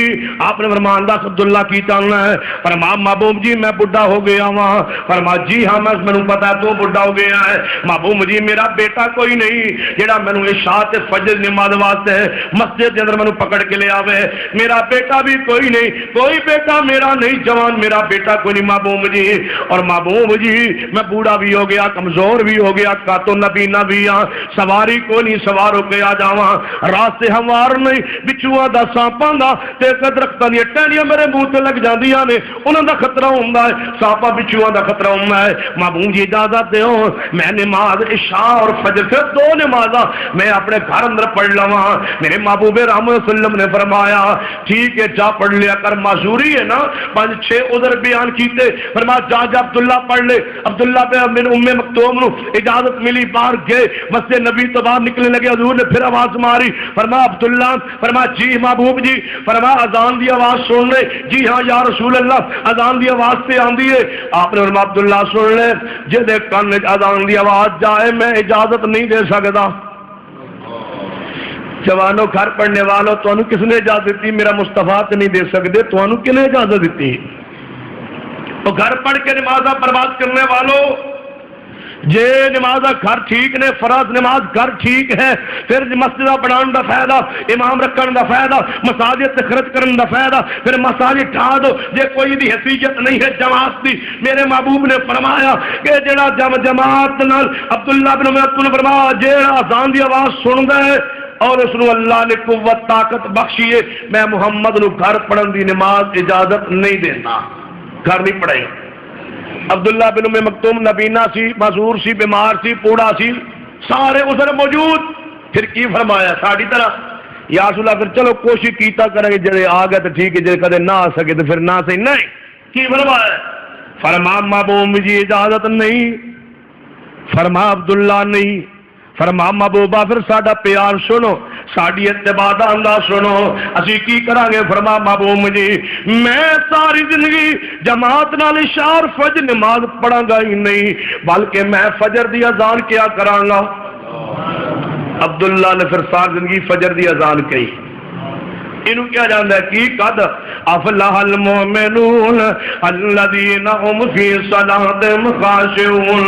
آپ نے فرمان دا عبداللہ کی چاہنا ہے، فرما محبوب جی میں بڑھا ہو گیا وہاں، فرما جی ہاں میں نے پتا ہے تو بڑھا ہو گیا ہے، محبوب جی میرا بیٹا کوئی نہیں جڑا میں نے عشاء تے فجر نماز واسطے مسجد کے اندر میں پکڑ کے لے آوے، میرا بیٹا بھی کوئی نہیں، کوئی بیٹا میرا نہیں، جوان میرا بیٹا کوئی نہیں محبوب جی، اور محبوب جی میں بوڑھا بھی ہو گیا، کمزور بھی ہو گیا، کاتو نبینا بھی ہاں، سواری کو نہیں سوار ہو کے آ جاواں، راستے ہموار نہیں، بچھواں دا سانپاں دا تے درختاں دی ٹہنیاں میرے منہ تے لگ جاندیاں نے، انہاں دا خطرہ ہوندا ہے، سانپاں بچھواں دا خطرہ ہوندا ہے، محبوب جی اجازت دیو میں نماز عشاء اور فجر سے دو نمازاں میں اپنے گھر اندر پڑھ لواں، میرے محبوب رحمت صلی اللہ علیہ وسلم نے فرمایا ٹھیک ہے جا پڑھ لیا کر، معذوری ہے نا، 5-6 عذر بیان کیتے، فرما جا عبداللہ پڑھ لے، عبداللہ بن ام مکتوم نو اجازت ملی، باہر گئے، مسجد نبی تو باہر نکلنے لگے، حضور نے پھر آواز ماری، فرما عبداللہ، فرما جی محبوب جی، فرما اذان دی آواز سن لے، جی ہاں یا رسول اللہ اذان دی آواز تے آندی ہے، آپ نے فرما عبداللہ سن لے، جے کان اذان دی آواز جائے میں اجازت نہیں دے سکتا۔ جوانوں گھر پڑھنے والوں تو انہوں کس نے اجازت دیتی، میرا مصطفیٰ تے نہیں دے سکتے، تو انہوں کنے اجازت دیتی، تو گھر پڑھ کے نمازہ برباد کرنے والوں، جے نمازہ گھر ٹھیک نے، فرض نماز گھر ٹھیک ہے، پھر مسجدہ بنان دا فائدہ، امام رکھن دا فائدہ، مساجد سے خرچ کرن دا فائدہ، پھر مساجد ٹھا دو، جے کوئی دی حیثیت نہیں ہے جماعت دی، میرے محبوب نے فرمایا کہ جڑا جماعت نال عبداللہ بن مسعود نے فرمایا جڑا اذان دی آواز سندا ہے اور اس نو اللہ نے قوت طاقت بخشی ہے، میں محمد نو گھر پڑھن دی نماز اجازت نہیں دینا، گھر نہیں پڑھے گا۔ عبداللہ بن ام مکتوم نبینا سی، معذور سی، بیمار سی، پوڑا سی، سارے عذر موجود، پھر کی فرمایا ساڑی طرح یا رسول اللہ پھر چلو کوشش کیتا کریں گے، جڑے آ گئے تو ٹھیک ہے، جڑے کدے نہ آ سکے تو پھر نہ صحیح نہیں، کی فرمایا فرما محبوب جی اجازت نہیں، فرما عبداللہ نہیں، فرما محبوبہ پھر ساڈا پیار سنو، ساڈی اتباع دا انداز سنو، اسی کی کریں گے، فرما محبوب جی میں ساری زندگی جماعت نال عشاء اور فجر نماز پڑھاں گا ہی نہیں، بلکہ میں فجر دی اذان کیا کراں گا۔ عبداللہ نے پھر ساری زندگی فجر دی اذان کہی، انہوں کیا جانتا ہے کی قد افلح المؤمنون الذین هم فی صلاتهم خاشعون،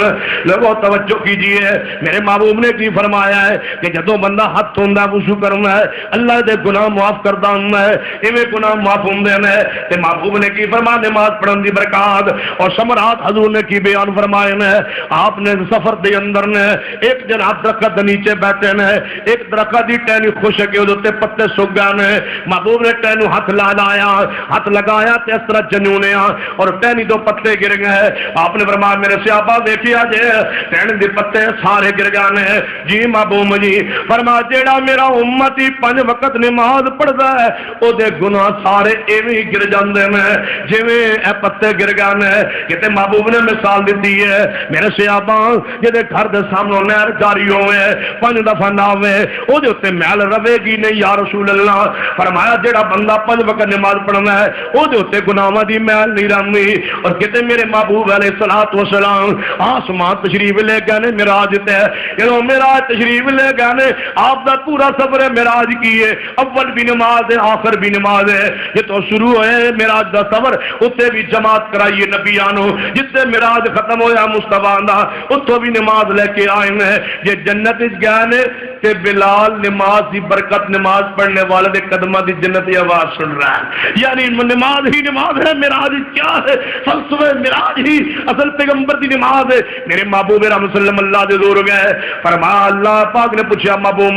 لوگوں توجہ کیجئے، میرے محبوب نے کی فرمایا ہے کہ جدوں بندہ ہاتھ دھوندا ہے وضو کرنا ہے اللہ دے گناہ معاف کردا ہوندا ہے، ایویں گناہ معاف ہوندے نے، تے محبوب نے کی فرمایا نماز پڑھن دی برکات اور ثمرات حضور نے کی بیان فرمائے نے، آپ نے سفر دے اندر نے ایک جناب درخت دے نیچے بیٹھے نے، ایک درخت دی ٹہنی خشک ہے، اودے تے پتے سک گئے نے، محبوب نے ٹہنو ہاتھ لایا، ہاتھ لگایا تے اس طرح جنونیا اور ٹہنی دو پتے گر گئے. آپ نے فرمایا میرے صحابہ دیکھیا جے ٹہنی دے پتے سارے گر گئے. جی محبوب جی فرمایا جیڑا میرا امتی 5 وقت نماز پڑھدا ہے او دے گناہ سارے ایویں گر جاندے نے جویں اے پتے گر گئے نے. کتے محبوب نے مثال دیتی ہے میرے صحابہ جدے گھر دے سامنے نہر جاری ہوئے 5 دفعہ ناوے او دے اوتے میل رہے گی نہیں یا رسول اللہ. فرمایا جیڑا بندہ 5 وقت نماز پڑھنا ہے او دے اوتے گناہاں دی میل نہیں رہندی. اور کتے میرے محبوب علیہ الصلوۃ والسلام آسمان تشریف لے گئے نے معراج تے جدوں معراج تشریف لے گئے نے آپ دا پورا سفر معراج کیے اول بھی نماز ہے آخر بھی نماز ہے. یہ تو شروع ہوئے معراج دا سفر اوتے بھی جماعت کرائیے نبیانو جتے معراج ختم ہویا مصطفیٰ دا اتوں بھی نماز لے کے آئے ہیں. یہ جنت گئے نے کہ بلال نماز دی برکت نماز پڑھنے والے دے قدمہ دی جنتی آواز سن رہا ہے. یعنی نماز ہی نماز ہے. معراج کیا ہے؟ فلسفہ معراج ہی اصل پیغمبر دی نماز ہے. میرے محبوب رحمت صلی اللہ دے دور گئے فرمایا اللہ پاک نے پوچھا محبوب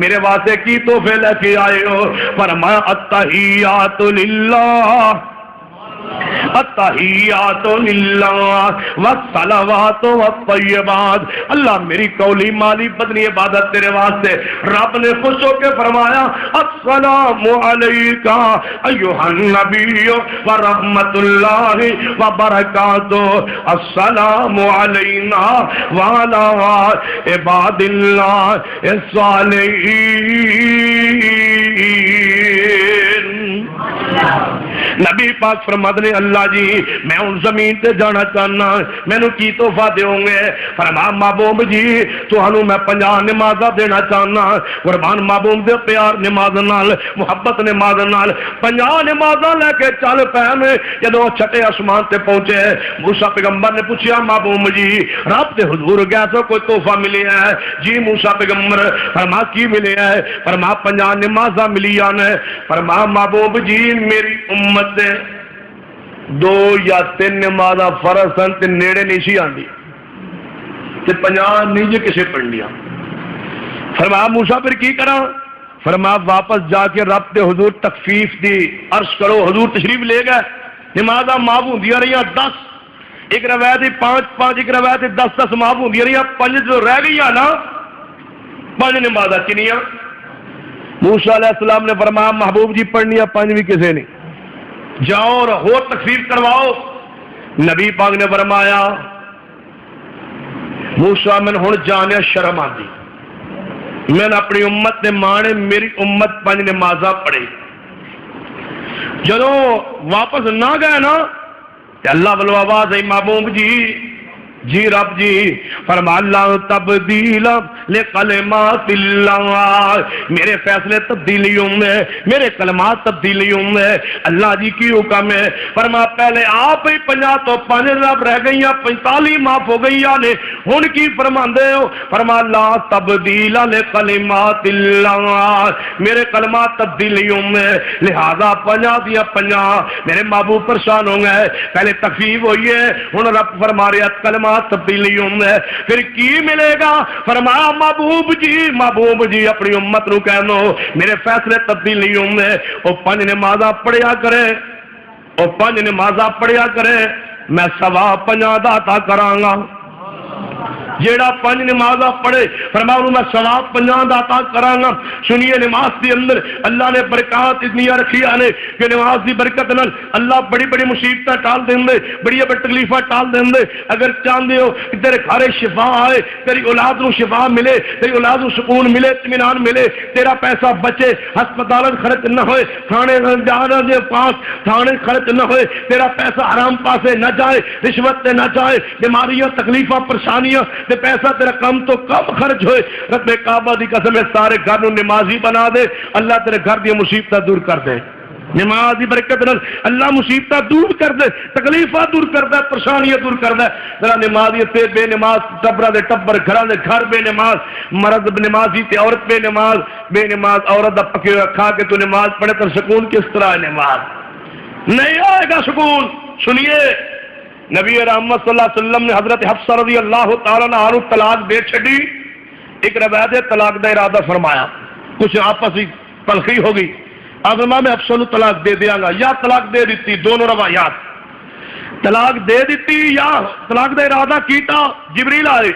میرے واسطے کی تحفے لے کے آئے ہو؟ فرمایا التحیات للہ التحیات للہ والصلوات والطیبات. اللہ میری قولی مالی بدنی عبادت تیرے واسطے. رب نے خوش ہو کے فرمایا السلام علیکہ ایھا النبی ورحمت اللہ وبرکاتہ السلام علینا وعلی عباد اللہ الصالحین. نبی پاک فرماتے ہیں اللہ جی میں ان زمین تے جانا چاہنا مینوں کی تحفہ دیو گے؟ فرمایا محبوب جی تہانوں میں 50 نمازاں دینا چاہنا. قربان محبوب دے پیار نماز نال محبت نماز نال 50 نمازاں لے کے چل پے. جدوں چھٹے آسمان تے پہنچے موسیٰ پیغمبر نے پوچھا محبوب جی رب دے حضور گئے تو کوئی تحفہ ملے ہے؟ جی موسیٰ پیغمبر. فرمایا کی ملے ہے؟ فرمایا 50 نمازاں ملیاں نے. فرمایا محبوب جی میری امت 2 یا 3 نمازاں فرض سن تے نیڑے نہیں سی آندی تے 50 نہیں جے کسے پڑھنیاں. فرمایا موسیٰ پھر کی کراں؟ فرمایا واپس جا کے رب دے حضور تخفیف دی عرض کرو. حضور تشریف لے گئے نمازاں معاف ہوندیاں رہیاں 10 ایک روایت 5 ایک روایت 10 معاف ہوندیاں رہیاں 5 جو رہ گئیاں نا 5 نمازاں کنیاں؟ موسیٰ علیہ السلام نے فرمایا محبوب جی پڑھنیاں 5 بھی کسے نہیں جاؤ اور ہو تکفیر کرواؤ. نبی پاک نے فرمایا موسیٰ میں ہن جانے شرم آندی میں نے اپنی امت نے مانے میری امت 5 نمازاں پڑھی. جدوں واپس نہ گئے نا کہ اللہ والو آواز ہے محبوب جی رب جی. فرما اللہ تبدیل لکلمات اللہ میرے فیصلے تبدیلیوں میں میرے کلمات تبدیلیوں میں اللہ جی کی حکم ہے. فرما پہلے آپ ہی 50 تو 5 رب رہ گئی 45 معاف ہو گئی نے ہن کی فرماندے ہو؟ فرما اللہ تبدیل لکلمات اللہ میرے کلمات تبدیلیوں میں لہذا 50 دیا 50 میرے محبوب پریشان ہو گئے. پہلے تخفیف ہوئی ہے ہن رب فرما رہا کلمات تبدیلیوں میں پھر کی ملے گا؟ فرمایا محبوب جی اپنی امت نو کہنو میرے فیصلے تبدیلیوں میں وہ 5 نمازاں پڑھیا کرے وہ 5 نمازاں پڑھیا کرے میں ثواب 50 دا عطا کراں گا. جیڑا 5 نمازاں پڑھے فرمایا انہوں میں ثواب 50 دا عطا کراں گا. سنیے نماز کے اندر اللہ نے برکات اتنی رکھیا نے کہ نماز دی برکت نال اللہ بڑی بڑی مصیبتاں ٹال دیندے بڑی بڑی تکلیفاں ٹال دیندے. اگر چاہندے ہو کہ تیرے گھر شفا آئے تیری اولاد نو شفا ملے تیری اولاد نو سکون ملے اطمینان ملے تیرا پیسہ بچے ہسپتال خرچ نہ ہوئے تھانے جانا دے پاس تھانے خرچ نہ ہوئے تیرا پیسہ حرام پاسے نہ جائے رشوت تے نہ جائے بیماریاں تکلیفاں پریشانیاں تے پیسہ تیرا کم تو کم خرچ ہوئے رب کعبہ دی قسم ہے سارے گھر نو نمازی بنا دے اللہ تیرے گھر دی مصیبتاں دور کر دے. نماز دی برکت نال اللہ مصیبتاں دور کر دے تکلیفاں دور کر دے پریشانیاں دور کر دے. ذرا نمازی تے بے نماز ٹبرا دے ٹبر گھراں دے گھر بے نماز مرد نمازی تے عورت بے نماز عورت دا پکے کھا کے تو نماز پڑھے تو سکون کس طرح ہے؟ نماز نہیں آئے گا سکون. سنیے نبی رحمت صلی اللہ علیہ وسلم نے حضرت حفصہ رضی اللہ تعالیٰ عنہ طلاق دے چھڑی. ایک روایت طلاق دا ارادہ فرمایا کچھ آپس ہی تلخی ہو گئی آزما میں افسانو طلاق دے دیا گا، یا طلاق دے دیتی، دونوں روایات، طلاق دے دیتی یا طلاق دا ارادہ کیتا، جبریل آئے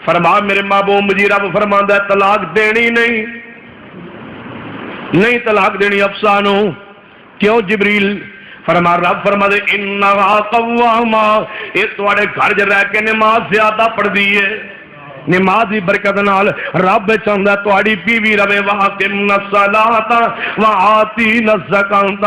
فرما میرے محبوب مجھے رب فرماندا ہے طلاق دینی نہیں طلاق دینی افسانو، کیوں جبریل؟ فرما رب فرما دے انہا قواما، یہ تواڈے گھر ج رہ کے نماز زیادہ پڑھ دی ہے، نماز دی برکت نال رب چاہندا تواڈی بیوی رہے واقم الصلاۃ وآتین الزکاۃ،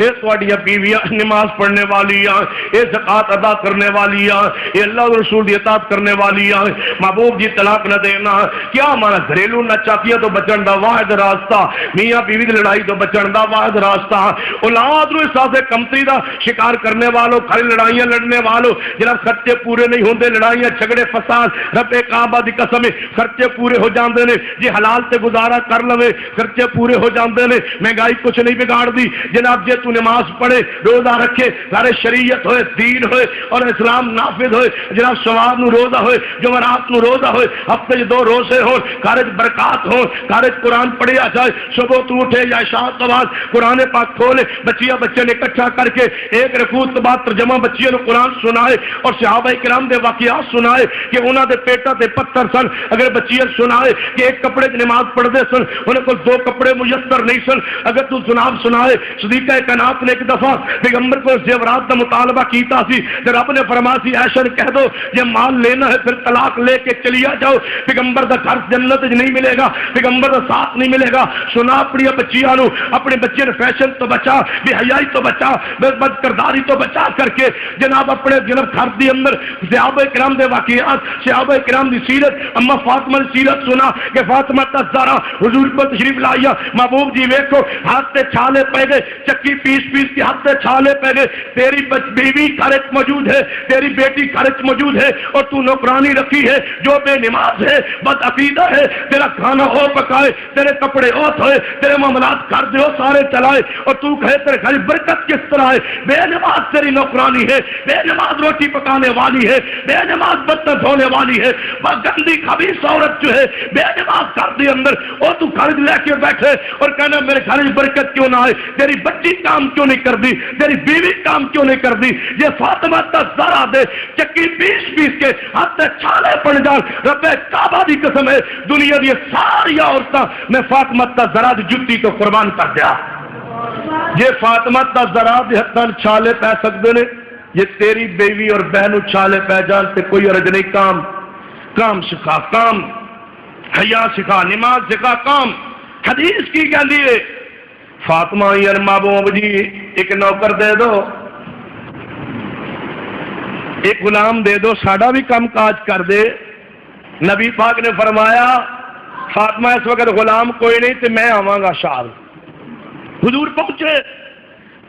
یہ تواڈی بیویاں نماز پڑھنے والی ہیں، یہ زکات ادا کرنے والی ہیں، یہ اللہ اور رسول دی اطاعت کرنے والی ہیں۔ محبوب جی طلاق نہ دینا کیا ہمارا گھریلو ناچاکیاں تو بچن دا واحد راستہ، میاں بیوی دی لڑائی تو بچن دا واحد راستہ، اولاد نو احساس کمتری دا شکار کرنے والوں، کھڑی لڑائیاں لڑنے والوں، جناب خرچے پورے نہیں ہوندے، لڑائیاں جھگڑے فساد، رب کعبہ دی قسم خرچے پورے ہو جاندے نے، جی حلال تے گزارا کر لوے خرچے پورے ہو جاندے نے، مہنگائی کچھ نہیں بگاڑ دی جناب، جے تو نماز پڑھے روزہ رکھے سارے شریعت ہوئے دین ہوئے اور اسلام نافذ ہوئے، جناب سوار نو روزہ ہوئے، جمعرات نو روزہ ہوئے، ہفتے 2 روزے ہو، کارج برکات ہو، کارج قرآن پڑھیا جائے، صبح تو اٹھے یا عشاء کے بعد قرآن پاک کھولے، بچے نے اکٹھا کر کے ایک رکوع کے بعد ترجمہ بچیاں نو قرآن سنائے اور صحابہ کرام دے واقعات سنائے کہ انہاں دے پیٹاں تے پتھر سن، اگر بچیاں سنائے کہ ایک کپڑے نماز پڑھتے سن، انہیں کو 2 کپڑے میسر نہیں سن، اگر تو جناب سنائے صدیقہ کائنات نے ایک دفعہ پیغمبر کو زیورات کا مطالبہ کیتا سی، تو رب نے فرمایا سی عائشہ نے کہہ دو یہ مال لینا ہے پھر طلاق لے کے چلیا جاؤ، پیغمبر دا گھر جنت نہیں ملے گا، پیغمبر دا ساتھ نہیں ملے گا۔ سنا اپنی بچیاں نو، اپنے بچے نے فیشن تو بچا، بے حیائی تو بچا، بد کرداری تو بچا کر کے جناب اپنے جناب گھر دی اندر صحابہ کرام دے واقعات، صحابہ کرام دی سیرت، اما فاطمہ دی سیرت سنا کہ فاطمہ الزہرا حضور پر تشریف لائیا، محبوب جی ویکھو ہاتھ تے چھالے پہ گئے، چکی پیس کے ہاتھ تے چھالے پہ گئے، تیری بیوی گھر وچ موجود ہے، تیری بیٹی گھر وچ موجود ہے اور تو نوکرانی رکھی ہے جو بے نماز ہے، بد عقیدہ ہے، تیرا کھانا او پکائے، تیرے کپڑے او دھوئے، تیرے معاملات گھر دے او سارے چلائے، اور تو کہے تیرے گھر برکت کس طرح ہے؟ بے نماز تیری نوکرانی ہے، بے نماز روٹی پکانے والی ہے، بے نماز برتن دھونے والی ہے، گندی خبیث عورت جو ہے بے نماز گھر دے اندر، اور تو گھر لے کے بیٹھے اور کہنا میرے گھر میں برکت کیوں نہ آئے، تیری بچی کام کیوں نہیں کر دی، تیری بیوی کام کیوں نہیں کر دی؟ یہ فاطمہ الزہرا دے چکی پیس کے ہاتھ چھالے پڑ جان، رب کعبہ دی قسم ہے دنیا دی ساری عورتاں میں فاطمہ الزہرا دی جُتی کو قربان کر دیا۔ یہ فاطمہ الزہرا دے ہتھاں چھالے پہ سکدے نے، یہ تیری بیوی اور بہنوں چھالے پہ جان تے کوئی عرض نہیں، کام سکھا، کام حیا سکھا، نماز سکھا، کام۔ حدیث کی کہندی ہے فاطمہ یار محبوب جی ایک نوکر دے دو، ایک غلام دے دو، ساڈا بھی کام کاج کر دے۔ نبی پاک نے فرمایا فاطمہ اس وقت غلام کوئی نہیں تے میں آواں گا شال۔ حضور پہنچے،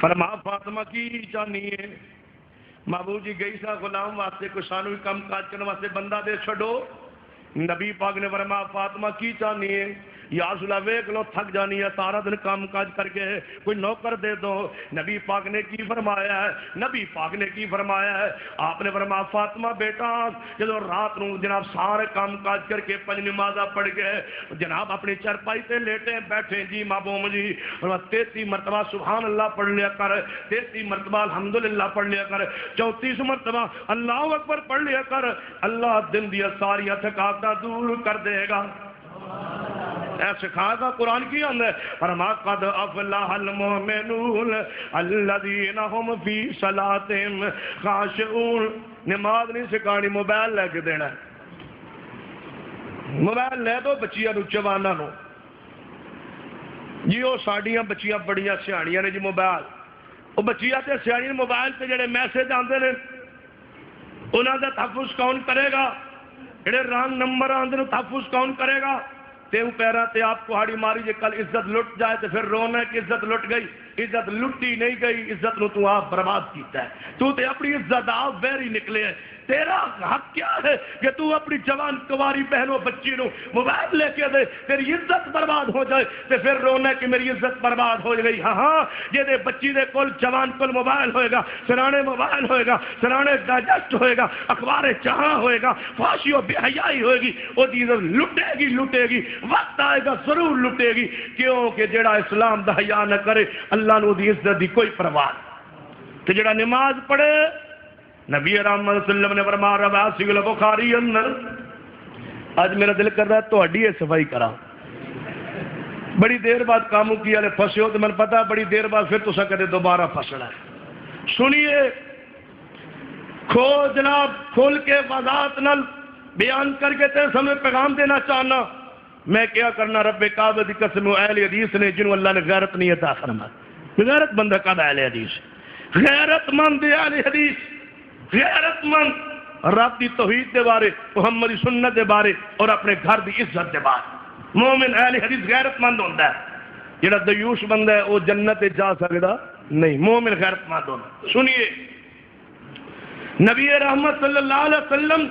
فرمایا فاطمہ کی چاہنی ہے؟ محبوب جی گئی سا غلام واسطے کوئی سانو کام کاج کرنے واسطے بندہ دے چھڈو۔ نبی پاک نے فرمایا فاطمہ کی چاہنی ہے؟ یا رسول اللہ ویکھ لو تھک جانی ہے سارا دن کام کاج کر کے، کوئی نوکر دے دو۔ نبی پاک نے کی فرمایا ہے؟ نبی پاک نے کی فرمایا ہے؟ آپ نے فرمایا فاطمہ بیٹا جدو رات نو جناب سارے کام کاج کر کے 5 نمازاں پڑھ گئے، جناب اپنی چرپائی تے لیٹے بیٹھے جی محبوب جی 33 مرتبہ سبحان اللہ پڑھ لیا کر، 33 مرتبہ الحمدللہ پڑھ لیا کر، 34 مرتبہ اللہ اکبر پڑھ لیا کر، اللہ دن دیا ساری تھکاوٹاں دور کر دے گا۔ ایسے کھا گا قرآن کی اندر فرما قد افلح المؤمنون الذین هم فی صلاتهم خاشعون۔ نماز نہیں سکھانی، موبائل لے کے دینا ہے، موبائل لے دو بچیاں نو جواناں نو جی، وہ ساڈیاں بچیاں بڑیاں سیاڑیاں نے جی، موبائل وہ بچیاں تے سیاڑیاں موبائل تے جڑے میسج آندے نے انہاں دا تحفظ کون کرے گا؟ جڑے رانگ نمبر آندے نے تحفظ کون کرے گا؟ تیوں پیرا تے آپ کو ہاڑی ماری جے کل عزت لٹ جائے تو پھر رونا ہے کہ عزت لٹ گئی، عزت لٹی نہیں گئی، عزت نو تو آپ برباد کیتا ہے، تو تے اپنی عزت آپ بیری نکلے ہے۔ تیرا حق کیا ہے کہ تو اپنی جوان کواری بہنوں بچی نو موبائل لے کے دے، تیری عزت برباد ہو جائے تو پھر رونا ہے کہ میری عزت برباد ہو گئی۔ ہاں یہ دے بچی دے کل جوان کل موبائل ہوئے گا، سرانے موبائل ہوئے گا، سرانے ڈائجسٹ ہوئے گا، اخبار چاہاں ہوئے گا، فحاشی و بے حیائی ہوئے گی، وہ دی عزت لٹے گی وقت آئے گا ضرور لٹے گی، کیونکہ جڑا اسلام دا حیا نہ کرے اللہ نو دی عزت دی کوئی پرواہ نہیں۔ تو جڑا نماز پڑھے، نبی رحمت صلی اللہ علیہ وسلم نے فرمایا رواسی البخاری اندر، آج میرا دل کر رہا ہے تو ہڈی صفائی کرا، بڑی دیر بعد کاموں کی والے پھنسے ہو تو میں پتا بڑی دیر بعد پھر تو کہتے دوبارہ پھنسنا ہے۔ سنیے جناب کھول کے وضاحت نل بیان کر کے تیرے سامنے پیغام دینا چاہنا، میں کیا کرنا رب کعبہ دی قسم اہل حدیث نے جنہوں اللہ نے غیرت نہیں عطا فرمائی۔ غیرت مند کا اہل حدیث، غیرت مند اہل حدیث، غیرت مند رب دی توحید دے بارے، محمدی سنت دے بارے اور اپنے گھر دی عزت دے بارے۔ مومن اہل حدیث غیرت مند ہوتا ہے، جڑا دیوس بندہ ہے وہ جنت جا سکتا نہیں، مومن غیرت مند ہوتا ہے۔ سنیے نبی رحمت صلی اللہ علیہ وسلم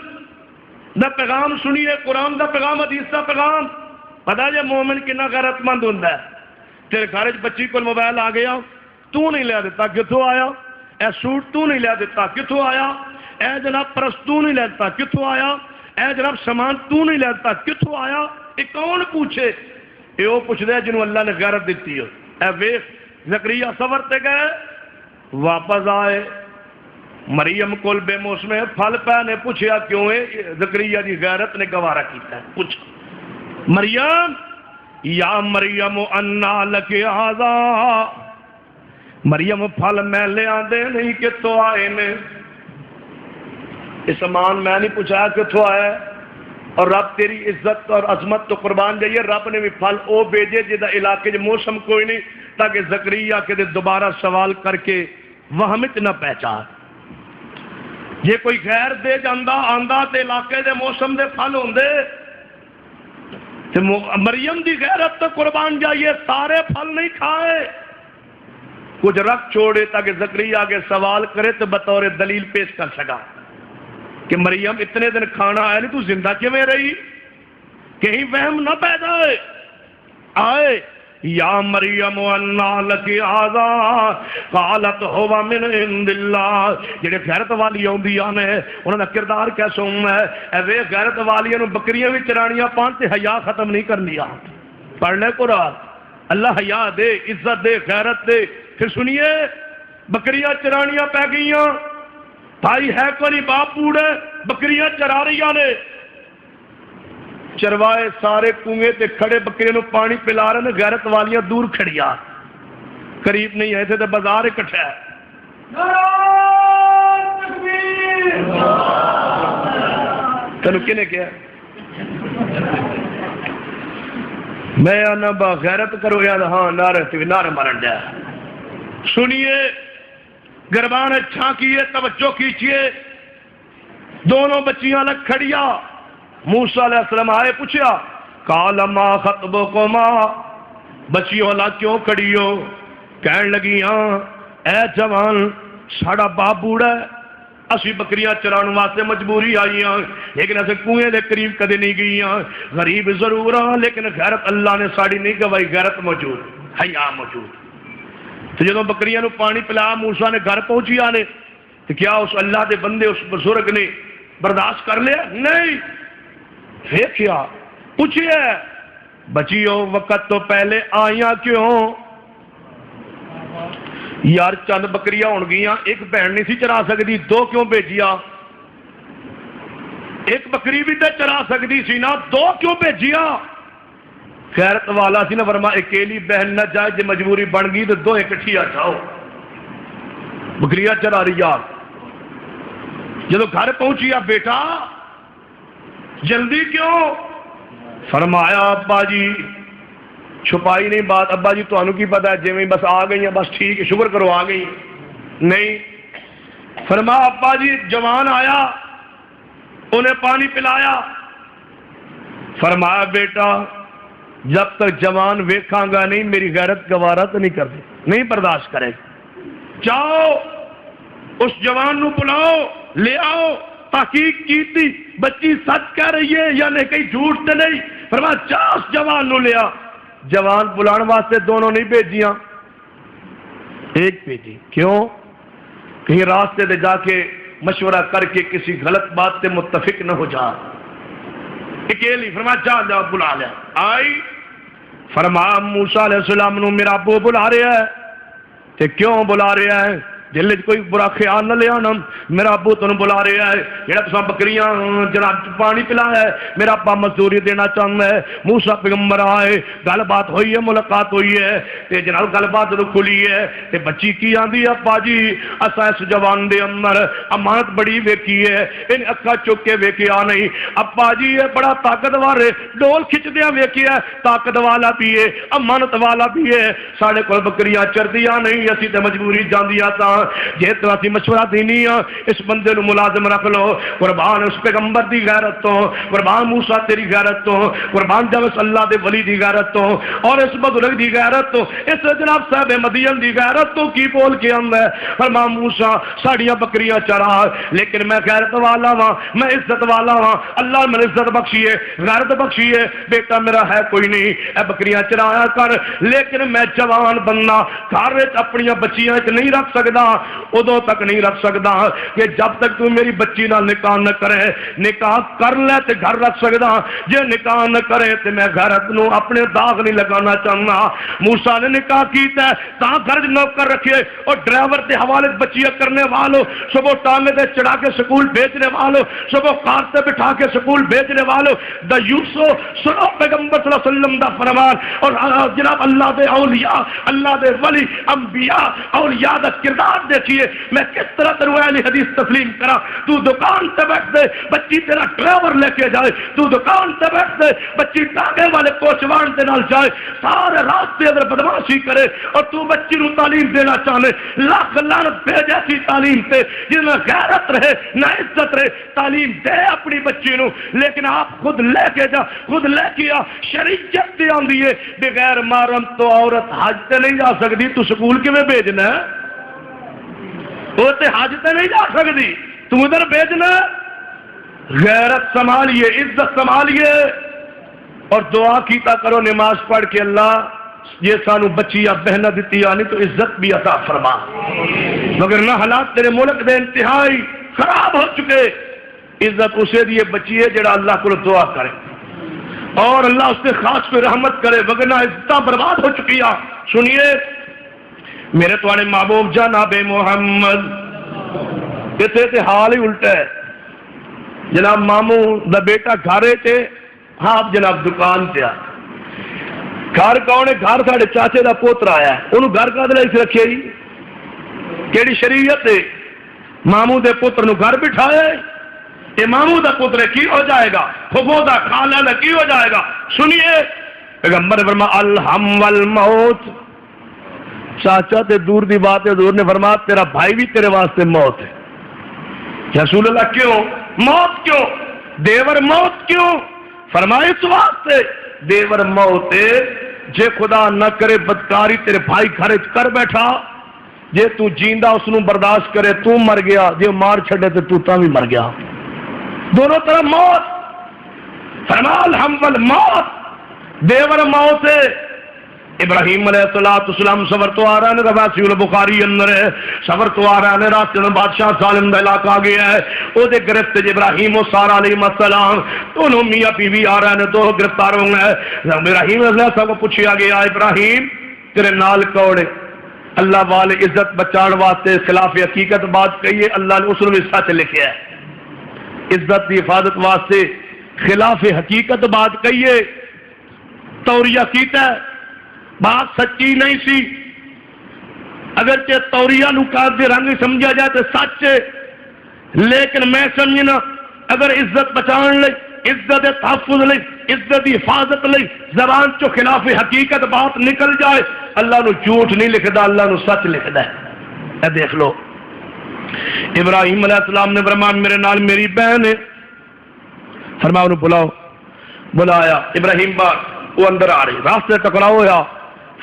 دا پیغام سنیے، قرآن دا پیغام، حدیث دا پیغام، پتا جے مومن کنا غیرت مند ہوتا ہے۔ تیرے گھر بچی کو موبائل آ گیا، تو نہیں لیا دیتا کتوں آیا، اے سوٹ تو نہیں لیا دیتا کتوں آیا، اے جناب پرس تو نہیں لیا دیتا کتوں آیا، اے جناب سامان تو نہیں لیا دیتا کتوں آیا، یہ کون پوچھے؟ یہ وہ پوچھتے ہیں جنہوں اللہ نے غیرت دیتی ہو۔ اے ویخ زکریا سفر تے گئے، واپس آئے، مریم کول بے موسم پھل پہ نے پوچھیا کیوں ہے؟ زکریا دی غیرت نے گوارا کیتا ہے۔ پوچھا مریم یا مریم انا لک ھذا، مریم پھل میں لے آندے نہیں کتوں آئے نے، اس سامان میں نہیں پوچھا کتوں آئے، اور رب تیری عزت اور عظمت تو قربان جائیے، رب نے بھی پھل او بھیجے جدا علاقے جو موسم کوئی نہیں، تاکہ زکریا کے دوبارہ سوال کر کے وہمت نہ پہچان۔ یہ کوئی غیر دے جاندہ آندہ تے علاقے دے موسم دے پھل ہوندے، تے مریم دی غیرت تو قربان جائیے، سارے پھل نہیں کھائے، کچھ رکھ چھوڑے تاکہ زکریا آگے سوال کرے تو بطور دلیل پیش کر سکا کہ مریم اتنے دن کھانا آیا نہیں، تو زندہ کیویں رہی؟ کہیں وہم نہ پیدا آئے۔ یا مریم انا لک ھذا قالت هو من عند اللہ، جڑے غیرت والی آندیاں نے انہاں دا کردار کیسا ہے؟ اے وے غیرت والیاں نو بکریاں وی چرانیاں پان تے حیا ختم نہیں کرنی آ۔ پڑھ لے قرآن، اللہ حیا دے، عزت دے، غیرت دے۔ پھر سنیے بکریاں چرانیاں پہ گئیاں، بھائی ہے کوئی باپ بوڑھے بکریاں چرا رہی نے، چروائے سارے کنویں تے کھڑے بکریاں نو پانی پلا رہے ہیں، غیرت والیاں دور کھڑیا قریب نہیں آئے تھے تو بازار اکٹھا ہے۔ تینوں کنے کیا میں آنا با غیرت کرو یا ہاں نعرہ مارن جائے۔ سنیے گربان اچھا کیے، توجہ کیجئے، دونوں بچیاں لگ کھڑیا، موسیٰ علیہ السلام آئے پوچھیا قال ما خطبکما، بچیوں لگ کیوں کھڑی ہو؟ کہن لگیاں اے جوان ساڑا باپ بوڑھا ہے، اسی بکریاں چران واسطے مجبوری آئیاں، لیکن ایسے کنویں دے قریب کدے نہیں گئیاں، غریب ضرور ہاں لیکن غیرت اللہ نے ساڑی نہیں گوائی، غیرت موجود، حیا موجود۔ تو جدوں بکریاں نو پانی پلا موسیٰ نے گھر پہنچی آنے تو کیا اس اللہ دے بندے اس بزرگ نے برداشت کر لیا؟ نہیں۔ پھر کیا پوچھئے بچیوں وقت تو پہلے آئیاں کیوں؟ یار چند بکریاں ہون گیاں، ایک بہن نہیں سی چرا سکتی، دو کیوں بھیجیا؟ ایک بکری بھی تے چرا سکتی سی نا، دو کیوں بھیجیا؟ غیرت والا سی نا، فرما اکیلی بہن نہ جائے، جے مجبوری بن گئی تو دو اکٹھی آ جاؤ، بکریاں چرا رہی یار۔ جدو گھر پہنچی بیٹا جلدی کیوں؟ فرمایا ابا جی، چھپائی نہیں بات، ابا جی تو انہوں کی پتا ہے جی بس آ گئی ہیں، بس ٹھیک ہے شکر کرو آ گئی نہیں۔ فرمایا ابا جی جوان آیا انہیں پانی پلایا، فرمایا بیٹا جب تک جوان ویکھاں گا نہیں میری غیرت گوارا تو نہیں کرتے، نہیں برداشت کرے، جاؤ اس جوان نو بلاؤ لے آؤ، تحقیق کی تھی بچی سچ کہہ رہی ہے یا نہیں کہیں جھوٹ تو نہیں۔ فرمایا جا اس جوان نو لیا، جوان بلان واسطے دونوں نہیں بھیجیاں، ایک بھیجی، کیوں؟ کہیں راستے دے جا کے مشورہ کر کے کسی غلط بات سے متفق نہ ہو جا۔ اکیلی، فرمایا جا جا بلا لیا، آئی فرمایا موسیٰ علیہ السلام نو میرا ابو بلا رہا ہے، تے کیوں بلا رہا ہے؟ دل کوئی برا خیال نہ لیا نا، میرا ابو تنوں بلا رہا ہے، جڑا تساں بکریاں جناب پانی پلایا ہے، میرا ابا مزدوری دینا چاہتا ہے۔ موسیٰ پیغمبر آئے، گل بات ہوئی ہے، ملاقات ہوئی ہے، تے جناب گل بات جو کھلی ہے، تے بچی کی آندی ہے ابا جی اساں اس جوان دے اندر امانت بڑی ویکھی ہے، ان اکھا چک کے ویکھیا نہیں، ابا جی یہ بڑا طاقتور ہے، ڈول کھچدیاں ویکھیا ہے، طاقت والا بھی ہے، امانت والا بھی ہے، ساڈے کول بکریاں چردیاں نہیں، اسی تے مجبوری جاندیاں تاں، جے تسی مشورہ دینی ہے اس بندے نو ملازم رکھ لو، قربان اس پیغمبر دی غیرت تو، قربان موسیٰ تیری غیرت تو، قربان جاوس اللہ دے ولی دی غیرت تو، اور اس بزرگ دی غیرت تو، اس جناب صاحب مدین دی غیرت تو کی بول کے آندا ہے؟ فرمایا موسیٰ ساڑیاں بکریاں چرا، لیکن میں غیرت والا ہاں، میں عزت والا ہاں، اللہ نے عزت بخشی ہے، غیرت بخشی ہے، بیٹا میرا ہے کوئی نہیں، اے بکریاں چرایا کر، لیکن میں جوان بننا گھر وچ اپنی بچیاں نہیں رکھ سکدا، ادو تک نہیں رکھ سکدا کہ جب تک تو میری بچی نال نکاح نہ کرے، نکاح کر لے تے گھر رکھ سکدا، جے نکاح نہ کرے تے میں غیرت نو اپنے داغ نہیں لگانا چاہنا۔ موسیٰ نے نکاح کیتا ہے تاں گھر نوکر رکھے، اور ڈرائیور تے حوالے بچیاں کرنے والوں، صبح ٹانگے تے چڑھا کے سکول بھیجنے والوں، صبح کار تے بٹھا کے سکول بھیجنے والوں، دا یوسو سنو پیغمبر صلی اللہ علیہ وسلم دا فرمان، اور جناب اللہ دے اولیاء، اللہ دے ولی انبیاء اولیاء دا کردار دیکھیے، میں کس طرح تنو اہل حدیث تسلیم کرا، تو دکان تے بیٹھ دے بچی تیرا ڈرائیور لے کے جائے، تو دکان تے بیٹھ دے بچی ٹانگے والے کوچوان دے نال جائے، سارے راستے اندر بدماشی کرے، اور تو بچی نو تعلیم دینا چاہنے، لاکھ لعنت بھیج ایسی تعلیم تے جن میں غیرت رہے نہ عزت رہے، تعلیم دے اپنی بچی نو، لیکن آپ خود لے کے جا، خود لے کے آ، شریعت تے آندی ہے بغیر محرم تو عورت حج تے نہیں جا سکتی، تو سکول کیویں بھیجنا ہے؟ وہ تے حج تے نہیں جا سکتی، تم ادھر بھیجنا۔ غیرت سنبھالیے، عزت سنبھالیے، اور دعا کیتا کرو نماز پڑھ کے اللہ یہ سانو بچیاں بہنہ دیتی آنی تو عزت بھی عطا فرما، مگر نہ حالات تیرے ملک دے انتہائی خراب ہو چکے، عزت اسے دیے بچی ہے جڑا اللہ کو دعا کرے اور اللہ اس سے خاص کوئی رحمت کرے، وگرنہ عزت برباد ہو چکی ہے۔ سنیے میرے توانے محبوب جناب محمد کتے تے حال ہی الٹا ہے، جناب ماموں دا بیٹا گھارے تے آپ جناب دکان تے آ، گھر کون ہے؟ گھر ساڑھے چاچے دا پوتر آیا ہے، انہوں گھر کا دلائی سے رکھے ہی کیڑی شریعت ہے؟ ماموں دے پتر نو گھر بٹھایا ہے، یہ ماموں دا پتر کی ہو جائے گا؟ پھپھو دا خالہ دا کی ہو جائے گا؟ سنیے پیغمبر نے فرمایا الہم والموت، چاچا تے دور دی بات ہے، حضور نے فرمایا تیرا بھائی بھی تیرے واسطے موت ہے۔ رسول اللہ کیوں موت؟ کیوں دیور موت کیوں؟ فرمایا اس واسطے دیور موت ہے جے خدا نہ کرے بدکاری تیرے بھائی گھر کر بیٹھا، جے تو جیندہ اس نو برداشت کرے تو مر گیا، جے مار چھڑے تو تاں بھی مر گیا، دونوں طرف موت۔ فرمایا الہم والموت، دیور موت ہے۔ ابراہیم علیہ السلام سفر تو آ رہا ہے، رواسی البخاری اندر ہے، سفر تو آ رہا ہے، راستے میں بادشاہ ظالم دا علاقہ آ گیا ہے، وہ دے گرفت ابراہیم و سارا علیہ السلام دونوں میاں بیوی آ رہے ہیں، دو گرفتار ہوں گے۔ ابراہیم علیہ السلام کو پوچھا گیا ابراہیم تیرے نال کوڑے؟ اللہ والے عزت بچان واسطے خلاف حقیقت بات کہیے، اللہ نے اس میں سچ لکھا ہے، عزت کی حفاظت واسطے خلاف حقیقت بات کہیے، توریہ کیتا ہے، بات سچی نہیں سی، اگرچہ توریہ نو کاغذ رنگ سمجھا جائے تو سچ ہے، لیکن میں سمجھنا اگر عزت بچان لئی، عزت تحفظ لئی، عزت کی حفاظت لئی زبان چو خلاف حقیقت بات نکل جائے، اللہ نو جھوٹ نہیں لکھدا، اللہ نو سچ لکھدا ہے۔ اے دیکھ لو ابراہیم علیہ السلام نے فرمایا میرے نال میری بہن ہے، فرمایا انہوں بلاؤ، بلایا ابراہیم بار وہ اندر آ رہی، راستے ٹکراؤ ہوا،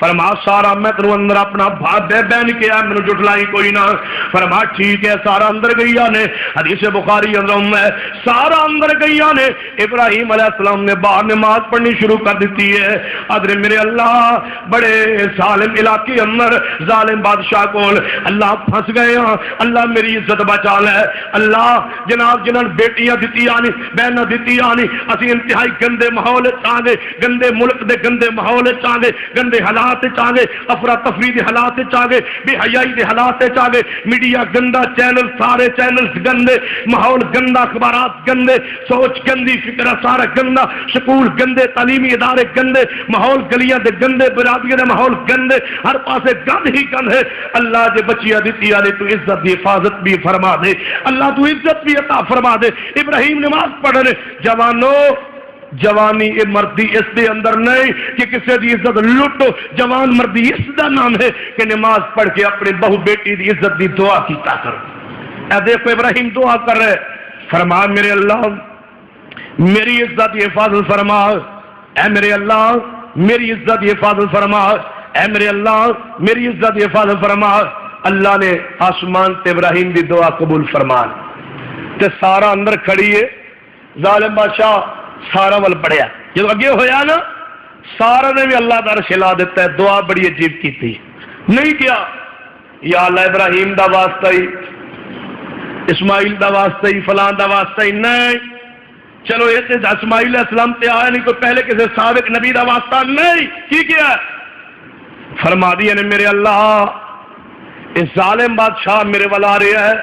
فرما سارا میں تنو اندر اپنا بے بین کیا میں جٹلائی کوئی نہ. فرما ٹھیک ہے سارا اندر گئیا نے. حدیث بخاری اندر میں سارا اندر گئیا نے. ابراہیم علیہ السلام نے باہر نماز پڑھنی شروع کر دیتی ہے. ادھر میرے اللہ بڑے ظالم علاقے اندر ظالم بادشاہ کو اللہ پھنس گئے ہاں. اللہ میری عزت بچا لے. اللہ جناب جنہاں بیٹیاں دیتی آنی بہناں دیتی آنی اسی انتہائی گندے ماحول چاہے گندے ملک دے گندے ماحول چاہے گندے حالات چاہے افراتفری دے حالات چاہے بے حیائی دے حالات چاہے میڈیا گندا چینل سارے چینلز گندے ماحول گندا اخبارات گندے سوچ گندی فکر سارا گندا سکول گندے تعلیمی ادارے گندے ماحول گلیاں دے گندے برادریاں دے ماحول گندے ہر پاسے گند ہی گند ہے. اللہ جے بچیاں دیتی آنے تو عزت دی حفاظت بھی فرما دے. اللہ تو عزت بھی عطا فرما دے. ابراہیم نماز پڑھ رہے جوانو جوانی اے مردی اس دے اندر نہیں کہ کسی دی عزت لٹو. جوان مردی اس دا نام ہے کہ نماز پڑھ کے اپنے بہو بیٹی دی عزت دی دعا کیتا کرو. اے دیکھو ابراہیم دعا کر رہے فرما میرے اللہ میری عزت کی حفاظت فرما. اے میرے اللہ میری عزت کی حفاظت فرما. اے میرے اللہ میری عزت کی حفاظت فرما. اللہ نے آسمان تے ابراہیم دی دعا قبول فرما تے سارا اندر کھڑی ہے. ظالم بادشاہ سارا ول پڑیا جب اگے ہویا نا سارا نے بھی اللہ دا عرش ہلا دیتا ہے. دعا بڑی عجیب کی تھی نہیں کیا یا اللہ ابراہیم دا واسطہ ہی اسماعیل دا واسطہ ہی فلان دا واسطہ ہی نہیں. چلو یہ تے اسماعیل علیہ السلام تے آیا نہیں کوئی پہلے کسی سابق نبی دا واسطہ نہیں کی کیا فرما دیا نے میرے اللہ اس ظالم بادشاہ میرے والا رہا ہے.